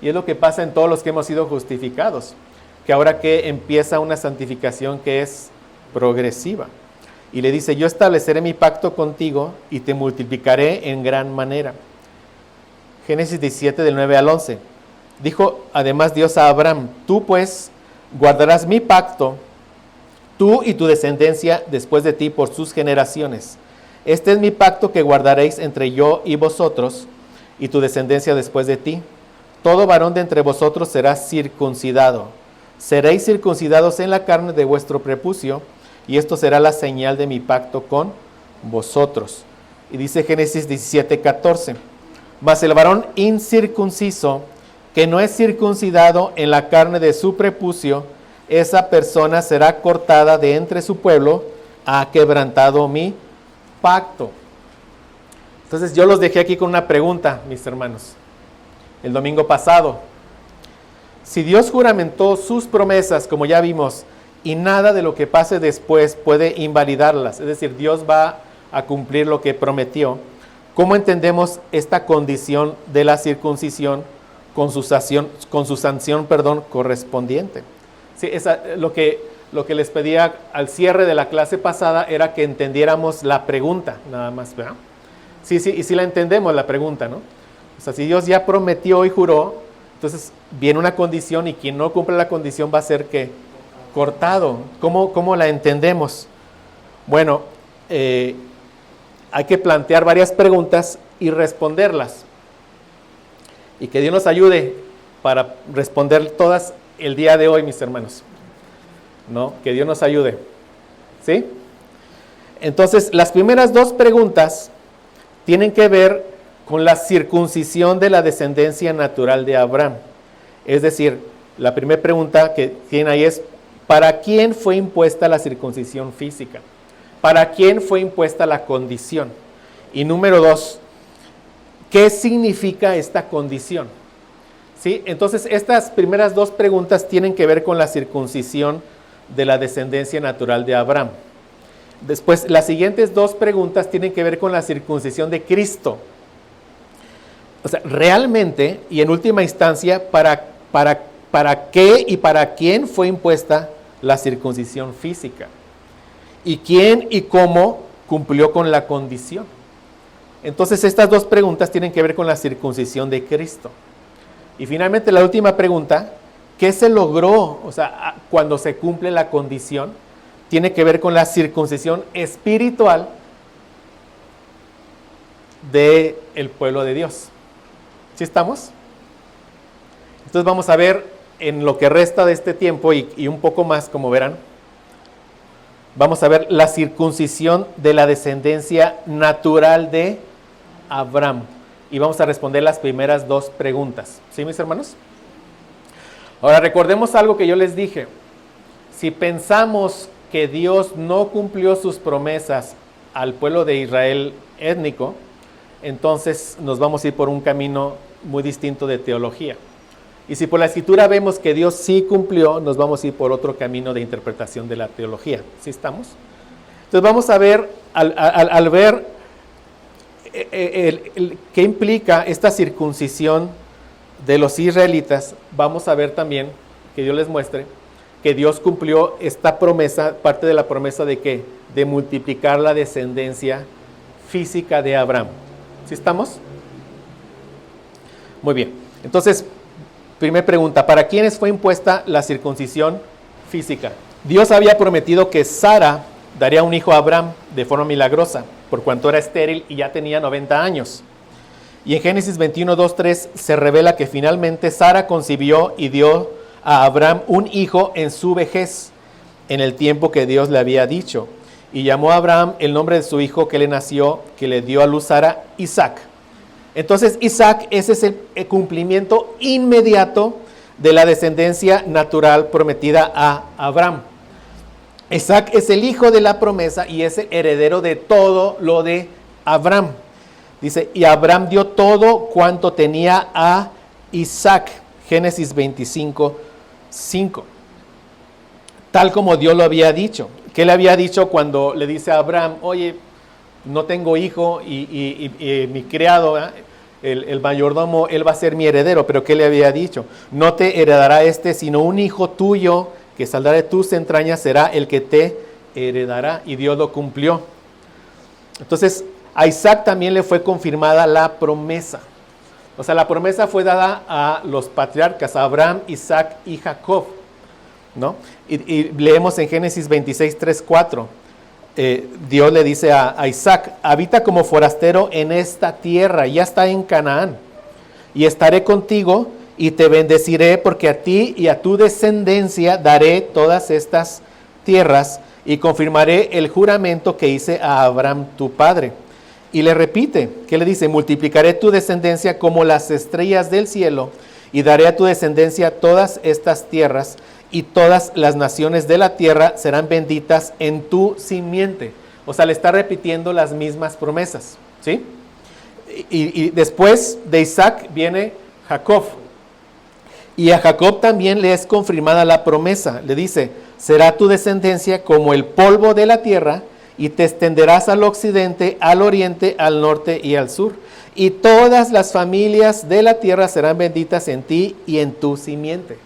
Speaker 1: Y es lo que pasa en todos los que hemos sido justificados, que ahora que empieza una santificación que es progresiva. Y le dice, yo estableceré mi pacto contigo y te multiplicaré en gran manera. Génesis 17 del 9 al 11. Dijo además Dios a Abraham, tú pues guardarás mi pacto, tú y tu descendencia después de ti por sus generaciones. Este es mi pacto que guardaréis entre yo y vosotros y tu descendencia después de ti. Todo varón de entre vosotros será circuncidado. Seréis circuncidados en la carne de vuestro prepucio, y esto será la señal de mi pacto con vosotros. Y dice Génesis 17, 14. Mas el varón incircunciso, que no es circuncidado en la carne de su prepucio, esa persona será cortada de entre su pueblo, ha quebrantado mi pacto. Entonces yo los dejé aquí con una pregunta, mis hermanos, el domingo pasado. Si Dios juramentó sus promesas, como ya vimos, y nada de lo que pase después puede invalidarlas, es decir, Dios va a cumplir lo que prometió, ¿cómo entendemos esta condición de la circuncisión con su sanción correspondiente? Sí, lo que les pedía al cierre de la clase pasada era que entendiéramos la pregunta, nada más, ¿verdad? Sí, y si la entendemos la pregunta, ¿no? O sea, si Dios ya prometió y juró, entonces viene una condición y quien no cumple la condición va a ser que cortado. ¿Cómo la entendemos? Bueno, hay que plantear varias preguntas y responderlas. Y que Dios nos ayude para responder todas el día de hoy, mis hermanos. ¿No? Que Dios nos ayude. ¿Sí? Entonces, las primeras dos preguntas tienen que ver con la circuncisión de la descendencia natural de Abraham. Es decir, la primera pregunta que tiene ahí es, ¿para quién fue impuesta la circuncisión física? ¿Para quién fue impuesta la condición? Y número dos, ¿qué significa esta condición? ¿Sí? Entonces, estas primeras dos preguntas tienen que ver con la circuncisión de la descendencia natural de Abraham. Después, las siguientes dos preguntas tienen que ver con la circuncisión de Cristo. O sea, realmente, y en última instancia, ¿para qué y para quién fue impuesta la circuncisión física? ¿Y quién y cómo cumplió con la condición? Entonces, estas dos preguntas tienen que ver con la circuncisión de Cristo. Y finalmente, la última pregunta, ¿qué se logró? O sea, cuando se cumple la condición, tiene que ver con la circuncisión espiritual del pueblo de Dios. ¿Sí estamos? Entonces vamos a ver en lo que resta de este tiempo y un poco más, como verán, vamos a ver la circuncisión de la descendencia natural de Abraham. Y vamos a responder las primeras dos preguntas. ¿Sí, mis hermanos? Ahora, recordemos algo que yo les dije. Si pensamos que Dios no cumplió sus promesas al pueblo de Israel étnico, entonces nos vamos a ir por un camino muy distinto de teología. Y si por la Escritura vemos que Dios sí cumplió, nos vamos a ir por otro camino de interpretación de la teología. ¿Sí estamos? Entonces vamos a ver, al ver qué implica esta circuncisión de los israelitas, vamos a ver también, que Dios les muestre, que Dios cumplió esta promesa, parte de la promesa de ¿qué? De multiplicar la descendencia física de Abraham. ¿Sí estamos? Muy bien. Entonces, primera pregunta, ¿para quiénes fue impuesta la circuncisión física? Dios había prometido que Sara daría un hijo a Abraham de forma milagrosa, por cuanto era estéril y ya tenía 90 años. Y en Génesis 21, 2, 3 se revela que finalmente Sara concibió y dio a Abraham un hijo en su vejez, en el tiempo que Dios le había dicho. Y llamó a Abraham el nombre de su hijo que le nació, que le dio a luz Sara, Isaac. Entonces Isaac, ese es el cumplimiento inmediato de la descendencia natural prometida a Abraham. Isaac es el hijo de la promesa y es el heredero de todo lo de Abraham. Dice, y Abraham dio todo cuanto tenía a Isaac. Génesis 25, 5. Tal como Dios lo había dicho. ¿Qué le había dicho cuando le dice a Abraham, oye, no tengo hijo y mi criado, el mayordomo, él va a ser mi heredero? Pero ¿qué le había dicho? No te heredará sino un hijo tuyo que saldrá de tus entrañas será el que te heredará. Y Dios lo cumplió. Entonces, a Isaac también le fue confirmada la promesa. O sea, la promesa fue dada a los patriarcas, a Abraham, Isaac y Jacob, ¿no? Y leemos en Génesis 26, 3, 4. Dios le dice a Isaac, habita como forastero en esta tierra, ya está en Canaán, y estaré contigo y te bendeciré porque a ti y a tu descendencia daré todas estas tierras y confirmaré el juramento que hice a Abraham tu padre. Y le repite, ¿qué le dice? Multiplicaré tu descendencia como las estrellas del cielo y daré a tu descendencia todas estas tierras y todas las naciones de la tierra serán benditas en tu simiente. O sea, le está repitiendo las mismas promesas, ¿sí? Y después de Isaac viene Jacob. Y a Jacob también le es confirmada la promesa. Le dice, será tu descendencia como el polvo de la tierra y te extenderás al occidente, al oriente, al norte y al sur. Y todas las familias de la tierra serán benditas en ti y en tu simiente.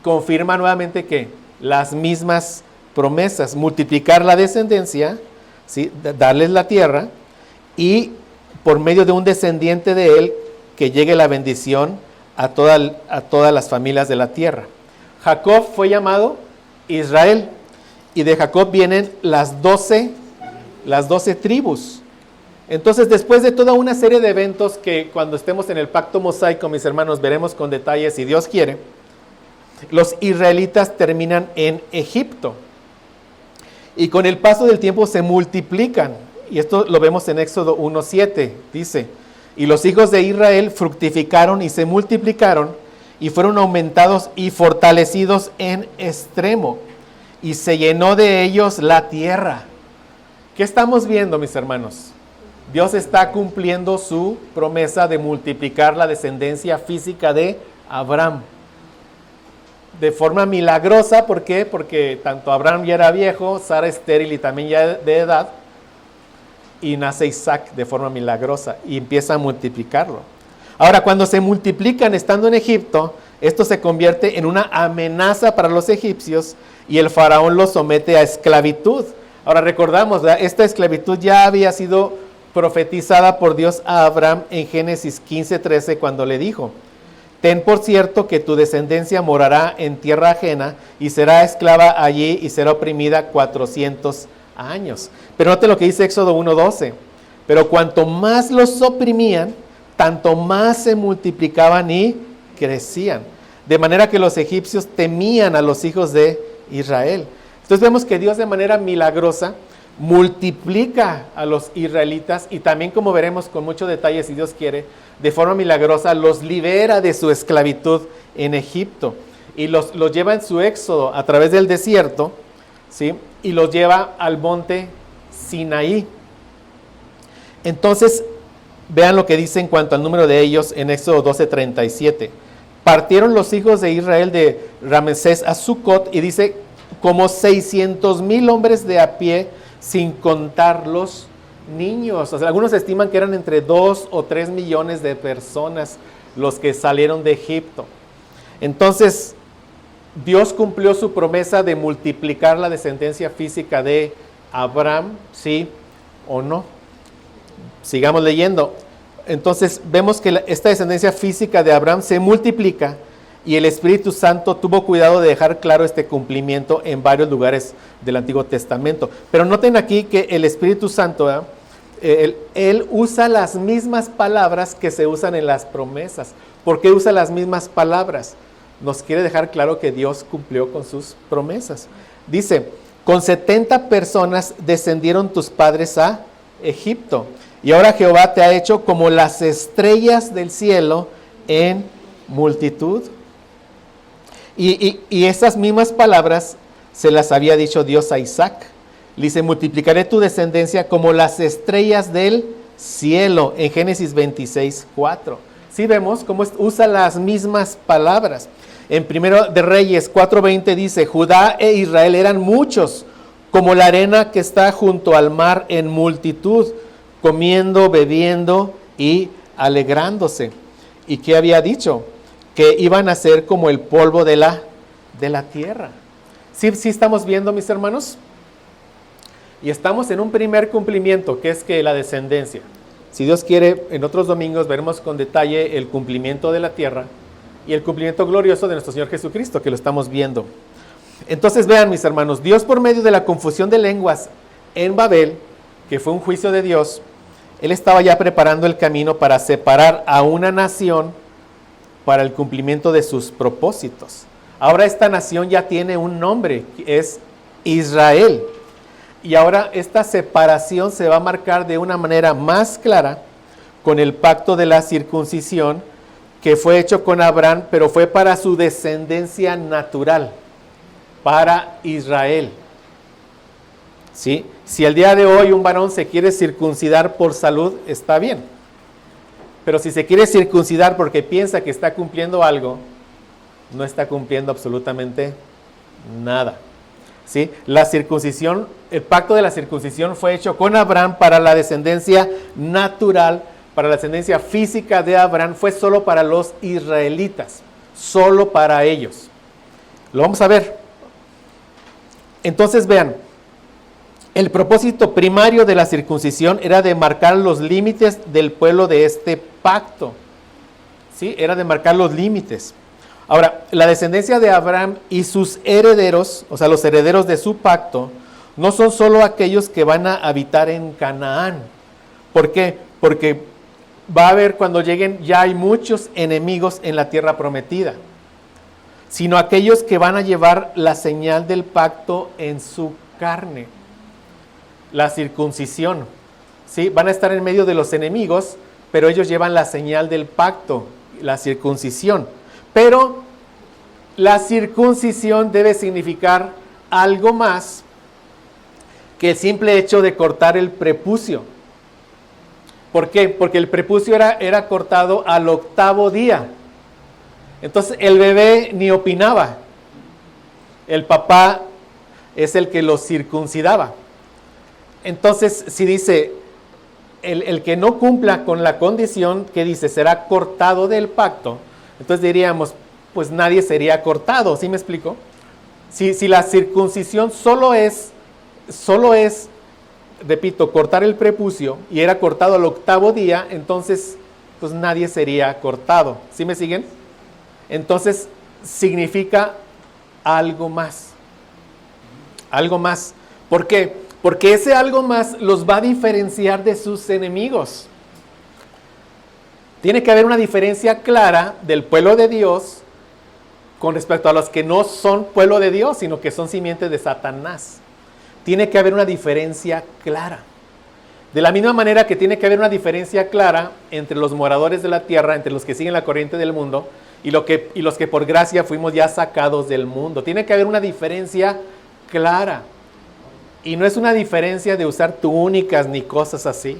Speaker 1: Confirma nuevamente que las mismas promesas, multiplicar la descendencia, ¿sí? Darles la tierra y por medio de un descendiente de él que llegue la bendición a todas las familias de la tierra. Jacob fue llamado Israel y de Jacob vienen las 12 tribus. Entonces, después de toda una serie de eventos que cuando estemos en el pacto mosaico, mis hermanos, veremos con detalle si Dios quiere, los israelitas terminan en Egipto y con el paso del tiempo se multiplican. Y esto lo vemos en Éxodo 1:7, dice, y los hijos de Israel fructificaron y se multiplicaron y fueron aumentados y fortalecidos en extremo y se llenó de ellos la tierra. ¿Qué estamos viendo, mis hermanos? Dios está cumpliendo su promesa de multiplicar la descendencia física de Abraham. De forma milagrosa, ¿por qué? Porque tanto Abraham ya era viejo, Sara estéril y también ya de edad, y nace Isaac de forma milagrosa y empieza a multiplicarlo. Ahora, cuando se multiplican estando en Egipto, esto se convierte en una amenaza para los egipcios y el faraón los somete a esclavitud. Ahora recordamos, ¿verdad? Esta esclavitud ya había sido profetizada por Dios a Abraham en Génesis 15:13 cuando le dijo, ten por cierto que tu descendencia morará en tierra ajena y será esclava allí y será oprimida 400 años. Pero note lo que dice Éxodo 1:12. Pero cuanto más los oprimían, tanto más se multiplicaban y crecían. De manera que los egipcios temían a los hijos de Israel. Entonces vemos que Dios de manera milagrosa multiplica a los israelitas y también, como veremos con mucho detalle si Dios quiere, de forma milagrosa los libera de su esclavitud en Egipto y los lleva en su éxodo a través del desierto, ¿sí? Y los lleva al monte Sinaí. Entonces, vean lo que dice en cuanto al número de ellos en Éxodo 12:37. Partieron los hijos de Israel de Ramesés a Sucot y dice como 600,000 hombres de a pie sin contar los niños. O sea, algunos estiman que eran entre 2 o 3 millones de personas los que salieron de Egipto. Entonces, Dios cumplió su promesa de multiplicar la descendencia física de Abraham, ¿sí o no? Sigamos leyendo. Entonces, vemos que esta descendencia física de Abraham se multiplica y el Espíritu Santo tuvo cuidado de dejar claro este cumplimiento en varios lugares del Antiguo Testamento. Pero noten aquí que el Espíritu Santo, él usa las mismas palabras que se usan en las promesas. ¿Por qué usa las mismas palabras? Nos quiere dejar claro que Dios cumplió con sus promesas. Dice, con 70 personas descendieron tus padres a Egipto. Y ahora Jehová te ha hecho como las estrellas del cielo en multitud. Y esas mismas palabras se las había dicho Dios a Isaac. Le dice, multiplicaré tu descendencia como las estrellas del cielo, en Génesis 26:4. Sí vemos cómo usa las mismas palabras. En Primero de Reyes 4:20 dice, Judá e Israel eran muchos, como la arena que está junto al mar en multitud, comiendo, bebiendo y alegrándose. ¿Y qué había dicho? Que iban a ser como el polvo de la tierra. ¿Sí estamos viendo, mis hermanos? Y estamos en un primer cumplimiento, que es que la descendencia. Si Dios quiere, en otros domingos veremos con detalle el cumplimiento de la tierra y el cumplimiento glorioso de nuestro Señor Jesucristo, que lo estamos viendo. Entonces vean, mis hermanos, Dios por medio de la confusión de lenguas en Babel, que fue un juicio de Dios, Él estaba ya preparando el camino para separar a una nación para el cumplimiento de sus propósitos. Ahora esta nación ya tiene un nombre, es Israel. Y ahora esta separación se va a marcar de una manera más clara con el pacto de la circuncisión que fue hecho con Abraham, pero fue para su descendencia natural, para Israel. ¿Sí? Si el día de hoy un varón se quiere circuncidar por salud, está bien. Pero si se quiere circuncidar porque piensa que está cumpliendo algo, no está cumpliendo absolutamente nada. ¿Sí? La circuncisión, el pacto de la circuncisión fue hecho con Abraham para la descendencia natural, para la descendencia física de Abraham, fue solo para los israelitas, solo para ellos. Lo vamos a ver. Entonces vean, el propósito primario de la circuncisión era de marcar los límites del pueblo de este pacto. ¿Sí? Era de marcar los límites. Ahora, la descendencia de Abraham y sus herederos, o sea, los herederos de su pacto, no son solo aquellos que van a habitar en Canaán. ¿Por qué? Porque va a haber, cuando lleguen, ya hay muchos enemigos en la tierra prometida, sino aquellos que van a llevar la señal del pacto en su carne, la circuncisión. ¿Sí? Van a estar en medio de los enemigos, pero ellos llevan la señal del pacto, la circuncisión. Pero la circuncisión debe significar algo más que el simple hecho de cortar el prepucio. ¿Por qué? Porque el prepucio era cortado al 8º día. Entonces el bebé ni opinaba. El papá es el que lo circuncidaba. Entonces, si dice, el que no cumpla con la condición, que dice, será cortado del pacto, entonces diríamos, pues nadie sería cortado, ¿sí me explico? Si la circuncisión solo es, repito, cortar el prepucio, y era cortado al 8º día, entonces, pues nadie sería cortado, ¿sí me siguen? Entonces, significa algo más. Algo más. ¿Por qué? Porque ese algo más los va a diferenciar de sus enemigos. Tiene que haber una diferencia clara del pueblo de Dios con respecto a los que no son pueblo de Dios, sino que son simientes de Satanás. Tiene que haber una diferencia clara. De la misma manera que tiene que haber una diferencia clara entre los moradores de la tierra, entre los que siguen la corriente del mundo, y los que por gracia fuimos ya sacados del mundo. Tiene que haber una diferencia clara. Y no es una diferencia de usar túnicas ni cosas así.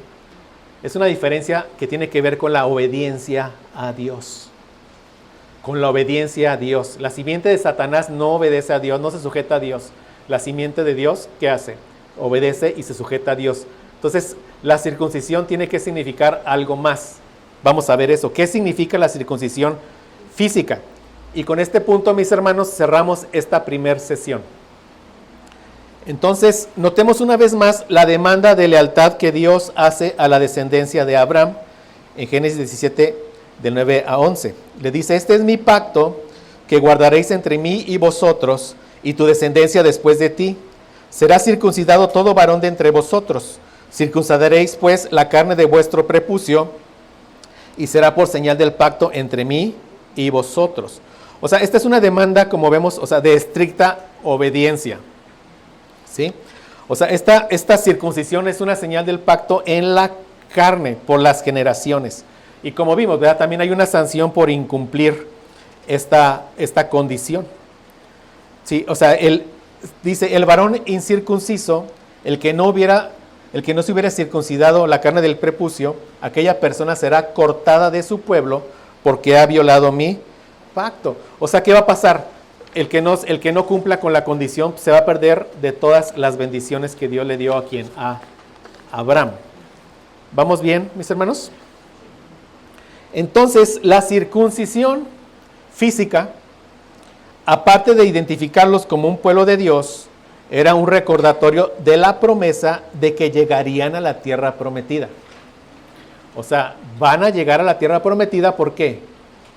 Speaker 1: Es una diferencia que tiene que ver con la obediencia a Dios. Con la obediencia a Dios. La simiente de Satanás no obedece a Dios, no se sujeta a Dios. La simiente de Dios, ¿qué hace? Obedece y se sujeta a Dios. Entonces, la circuncisión tiene que significar algo más. Vamos a ver eso. ¿Qué significa la circuncisión física? Y con este punto, mis hermanos, cerramos esta primer sesión. Entonces, notemos una vez más la demanda de lealtad que Dios hace a la descendencia de Abraham en Génesis 17, del 9 a 11. Le dice, este es mi pacto que guardaréis entre mí y vosotros y tu descendencia después de ti. Será circuncidado todo varón de entre vosotros. Circuncidaréis pues la carne de vuestro prepucio y será por señal del pacto entre mí y vosotros. O sea, esta es una demanda, como vemos, o sea, de estricta obediencia. ¿Sí? O sea, esta circuncisión es una señal del pacto en la carne por las generaciones. Y como vimos, ¿verdad? También hay una sanción por incumplir esta condición. ¿Sí? O sea, dice, el varón incircunciso, el que no hubiera el que no se hubiera circuncidado la carne del prepucio, aquella persona será cortada de su pueblo porque ha violado mi pacto. O sea, ¿qué va a pasar? El que no cumpla con la condición se va a perder de todas las bendiciones que Dios le dio a quien, a Abraham. ¿Vamos bien, mis hermanos? Entonces, la circuncisión física, aparte de identificarlos como un pueblo de Dios, era un recordatorio de la promesa de que llegarían a la tierra prometida. O sea, van a llegar a la tierra prometida, ¿por qué?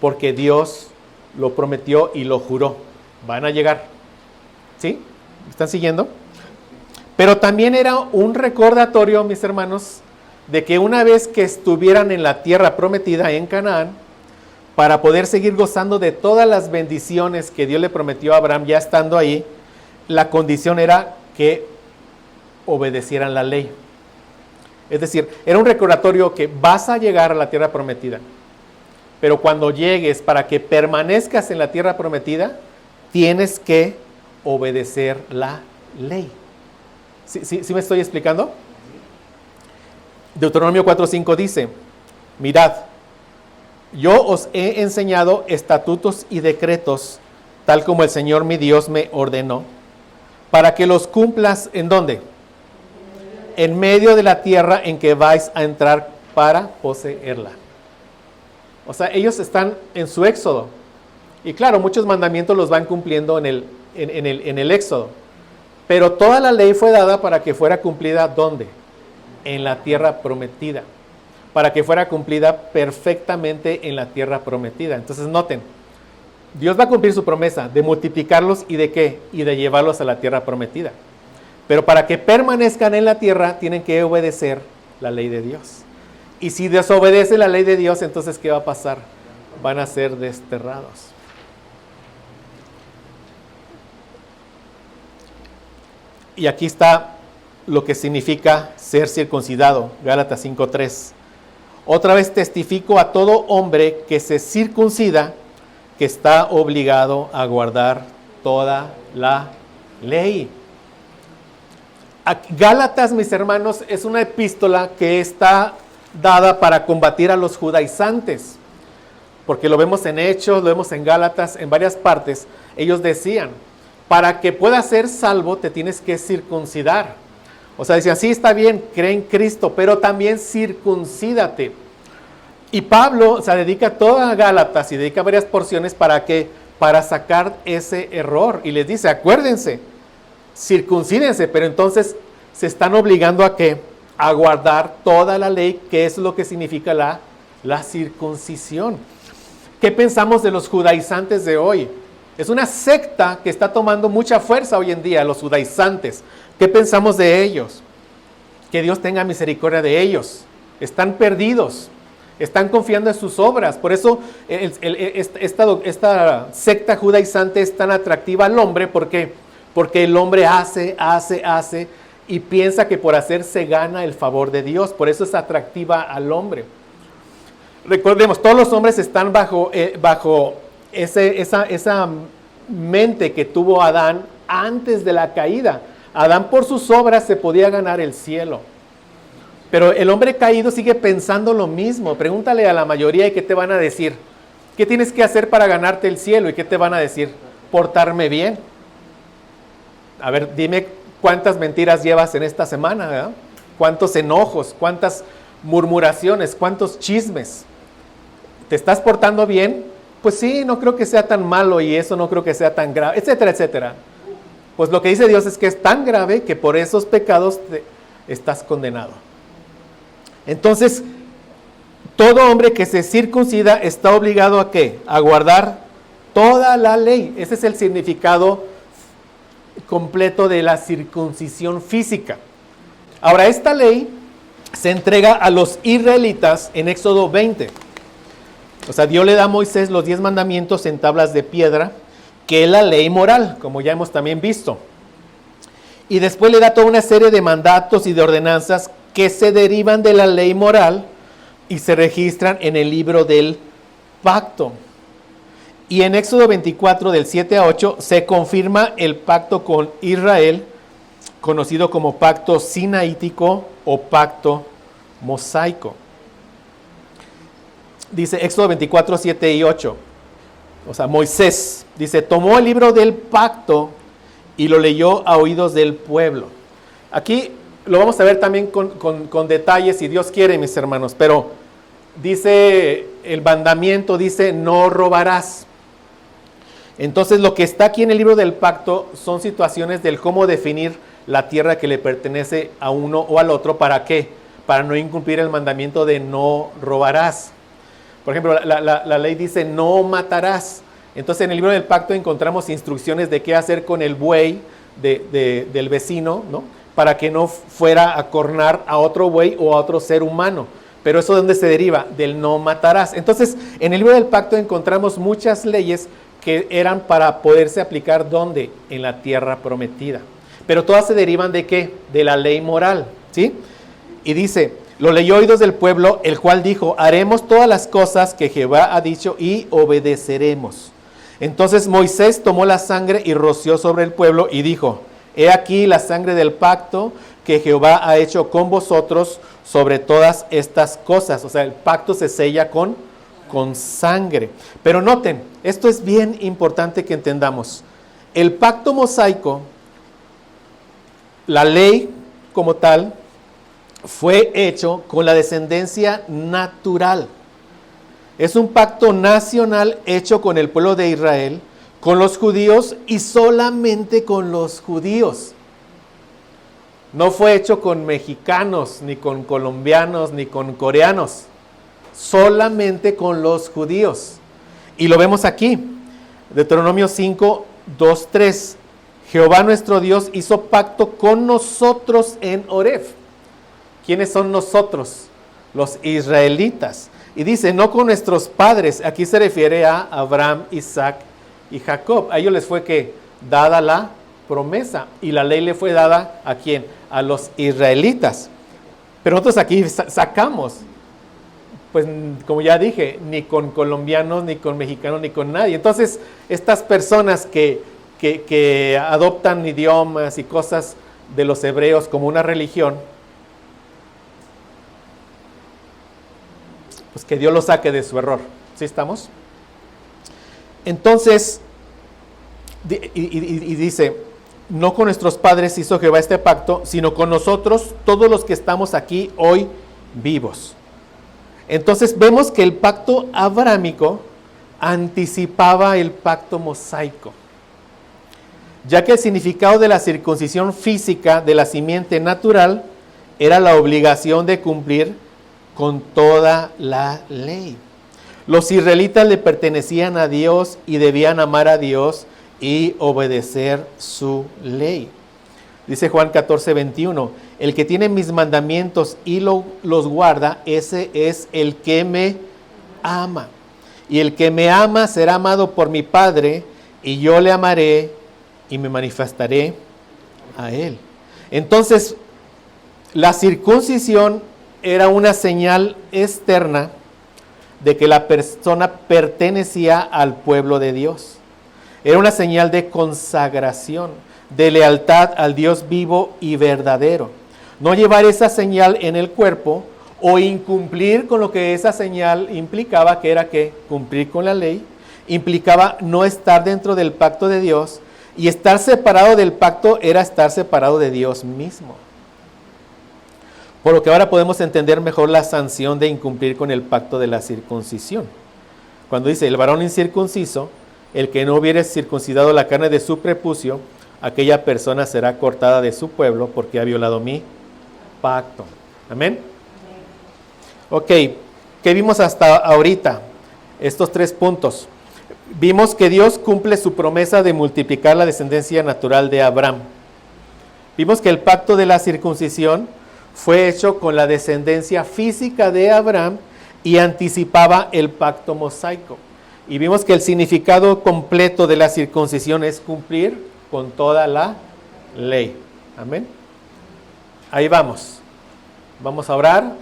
Speaker 1: Porque Dios lo prometió y lo juró. Van a llegar. ¿Sí? ¿Están siguiendo? Pero también era un recordatorio, mis hermanos, de que una vez que estuvieran en la tierra prometida, en Canaán, para poder seguir gozando de todas las bendiciones que Dios le prometió a Abraham ya estando ahí, la condición era que obedecieran la ley. Es decir, era un recordatorio que vas a llegar a la tierra prometida, pero cuando llegues, para que permanezcas en la tierra prometida, tienes que obedecer la ley. ¿Sí me estoy explicando? Deuteronomio 4:5 dice, mirad, yo os he enseñado estatutos y decretos, tal como el Señor mi Dios me ordenó, para que los cumplas, ¿en dónde? En medio de la tierra en que vais a entrar para poseerla. O sea, ellos están en su éxodo. Y claro, muchos mandamientos los van cumpliendo en el éxodo. Pero toda la ley fue dada para que fuera cumplida, ¿dónde? En la tierra prometida. Para que fuera cumplida perfectamente en la tierra prometida. Entonces noten, Dios va a cumplir su promesa de multiplicarlos y de ¿qué? Y de llevarlos a la tierra prometida. Pero para que permanezcan en la tierra, tienen que obedecer la ley de Dios. Y si desobedece la ley de Dios, entonces ¿qué va a pasar? Van a ser desterrados. Y aquí está lo que significa ser circuncidado, Gálatas 5:3. Otra vez testifico a todo hombre que se circuncida, que está obligado a guardar toda la ley. Gálatas, mis hermanos, es una epístola que está dada para combatir a los judaizantes, porque lo vemos en Hechos, lo vemos en Gálatas, en varias partes. Ellos decían, para que puedas ser salvo te tienes que circuncidar. O sea, decían, sí, está bien, cree en Cristo, pero también circuncídate. Y Pablo se dedica toda a Gálatas y dedica varias porciones para sacar ese error. Y les dice, acuérdense, circuncídense, pero entonces se están obligando a ¿qué? A guardar toda la ley, que es lo que significa la circuncisión. ¿Qué pensamos de los judaizantes de hoy? Es una secta que está tomando mucha fuerza hoy en día, los judaizantes. ¿Qué pensamos de ellos? Que Dios tenga misericordia de ellos. Están perdidos. Están confiando en sus obras. Por eso esta secta judaizante es tan atractiva al hombre. ¿Por qué? Porque el hombre hace y piensa que por hacer se gana el favor de Dios. Por eso es atractiva al hombre. Recordemos, todos los hombres están bajo esa mente que tuvo Adán antes de la caída. Adán por sus obras se podía ganar el cielo. Pero el hombre caído sigue pensando lo mismo. Pregúntale a la mayoría y ¿qué te van a decir? ¿Qué tienes que hacer para ganarte el cielo? ¿Y qué te van a decir? Portarme bien. A ver, dime cuántas mentiras llevas en esta semana, ¿verdad? Cuántos enojos, cuántas murmuraciones, cuántos chismes. ¿Te estás portando bien? Pues sí, no creo que sea tan malo y eso no creo que sea tan grave, etcétera, etcétera. Pues lo que dice Dios es que es tan grave que por esos pecados estás condenado. Entonces, todo hombre que se circuncida está obligado ¿a qué? A guardar toda la ley. Ese es el significado completo de la circuncisión física. Ahora, esta ley se entrega a los israelitas en Éxodo 20. O sea, Dios le da a Moisés los 10 mandamientos en tablas de piedra, que es la ley moral, como ya hemos también visto. Y después le da toda una serie de mandatos y de ordenanzas que se derivan de la ley moral y se registran en el libro del pacto. Y en Éxodo 24, del 7 a 8, se confirma el pacto con Israel conocido como pacto sinaítico o pacto mosaico. Dice Éxodo 24, 7 y 8. O sea, Moisés, dice, tomó el libro del pacto y lo leyó a oídos del pueblo. Aquí lo vamos a ver también con detalles, si Dios quiere, mis hermanos, pero dice el mandamiento, dice, no robarás. Entonces, lo que está aquí en el libro del pacto son situaciones del cómo definir la tierra que le pertenece a uno o al otro. ¿Para qué? Para no incumplir el mandamiento de no robarás. Por ejemplo, la ley dice no matarás. Entonces en el libro del pacto encontramos instrucciones de qué hacer con el buey del vecino, ¿no? Para que no fuera a cornar a otro buey o a otro ser humano. Pero eso ¿de dónde se deriva? Del no matarás. Entonces en el libro del pacto encontramos muchas leyes que eran para poderse aplicar ¿dónde? En la tierra prometida. Pero todas se derivan ¿de qué? De la ley moral, ¿sí? Y dice, lo leyó a oídos del pueblo, el cual dijo, haremos todas las cosas que Jehová ha dicho y obedeceremos. Entonces Moisés tomó la sangre y roció sobre el pueblo y dijo, he aquí la sangre del pacto que Jehová ha hecho con vosotros sobre todas estas cosas. O sea, el pacto se sella con sangre. Pero noten, esto es bien importante que entendamos. El pacto mosaico, la ley como tal, fue hecho con la descendencia natural. Es un pacto nacional hecho con el pueblo de Israel, con los judíos y solamente con los judíos. No fue hecho con mexicanos, ni con colombianos, ni con coreanos. Solamente con los judíos. Y lo vemos aquí. Deuteronomio 5, 2, 3. Jehová nuestro Dios hizo pacto con nosotros en Horeb. ¿Quiénes son nosotros? Los israelitas. Y dice, no con nuestros padres. Aquí se refiere a Abraham, Isaac y Jacob. A ellos les fue que dada la promesa. Y la ley le fue dada ¿a quién? A los israelitas. Pero nosotros aquí sacamos, pues como ya dije, ni con colombianos, ni con mexicanos, ni con nadie. Entonces, estas personas que adoptan idiomas y cosas de los hebreos como una religión, pues que Dios lo saque de su error. ¿Sí estamos? Entonces, y dice, no con nuestros padres hizo Jehová este pacto, sino con nosotros, todos los que estamos aquí hoy vivos. Entonces vemos que el pacto abrahámico anticipaba el pacto mosaico, ya que el significado de la circuncisión física de la simiente natural era la obligación de cumplir con toda la ley. Los israelitas le pertenecían a Dios y debían amar a Dios y obedecer su ley. Dice Juan 14, 21, el que tiene mis mandamientos y los guarda, ese es el que me ama. Y el que me ama será amado por mi Padre, y yo le amaré y me manifestaré a él. Entonces, la circuncisión era una señal externa de que la persona pertenecía al pueblo de Dios. Era una señal de consagración, de lealtad al Dios vivo y verdadero. No llevar esa señal en el cuerpo o incumplir con lo que esa señal implicaba, que era que cumplir con la ley, implicaba no estar dentro del pacto de Dios, y estar separado del pacto era estar separado de Dios mismo. Por lo que ahora podemos entender mejor la sanción de incumplir con el pacto de la circuncisión. Cuando dice, el varón incircunciso, el que no hubiere circuncidado la carne de su prepucio, aquella persona será cortada de su pueblo porque ha violado mi pacto. Amén. Ok, ¿qué vimos hasta ahorita? Estos 3 puntos. Vimos que Dios cumple su promesa de multiplicar la descendencia natural de Abraham. Vimos que el pacto de la circuncisión fue hecho con la descendencia física de Abraham y anticipaba el pacto mosaico. Y vimos que el significado completo de la circuncisión es cumplir con toda la ley. Amén. Ahí vamos. Vamos a orar.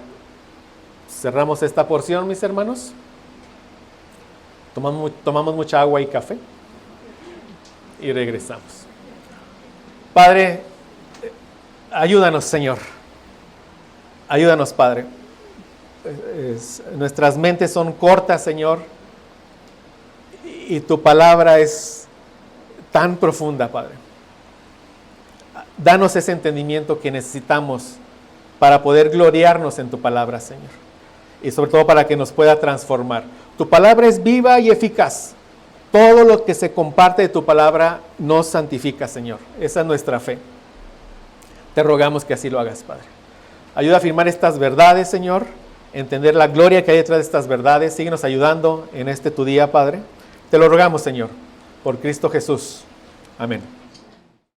Speaker 1: Cerramos esta porción, mis hermanos. Tomamos mucha agua y café. Y regresamos. Padre, Ayúdanos, Señor. Ayúdanos, Padre. Nuestras mentes son cortas, Señor, y tu palabra es tan profunda, Padre. Danos ese entendimiento que necesitamos para poder gloriarnos en tu palabra, Señor, y sobre todo para que nos pueda transformar. Tu palabra es viva y eficaz. Todo lo que se comparte de tu palabra nos santifica, Señor. Esa es nuestra fe. Te rogamos que así lo hagas, Padre. Ayuda a afirmar estas verdades, Señor, entender la gloria que hay detrás de estas verdades. Síguenos ayudando en este tu día, Padre. Te lo rogamos, Señor, por Cristo Jesús. Amén.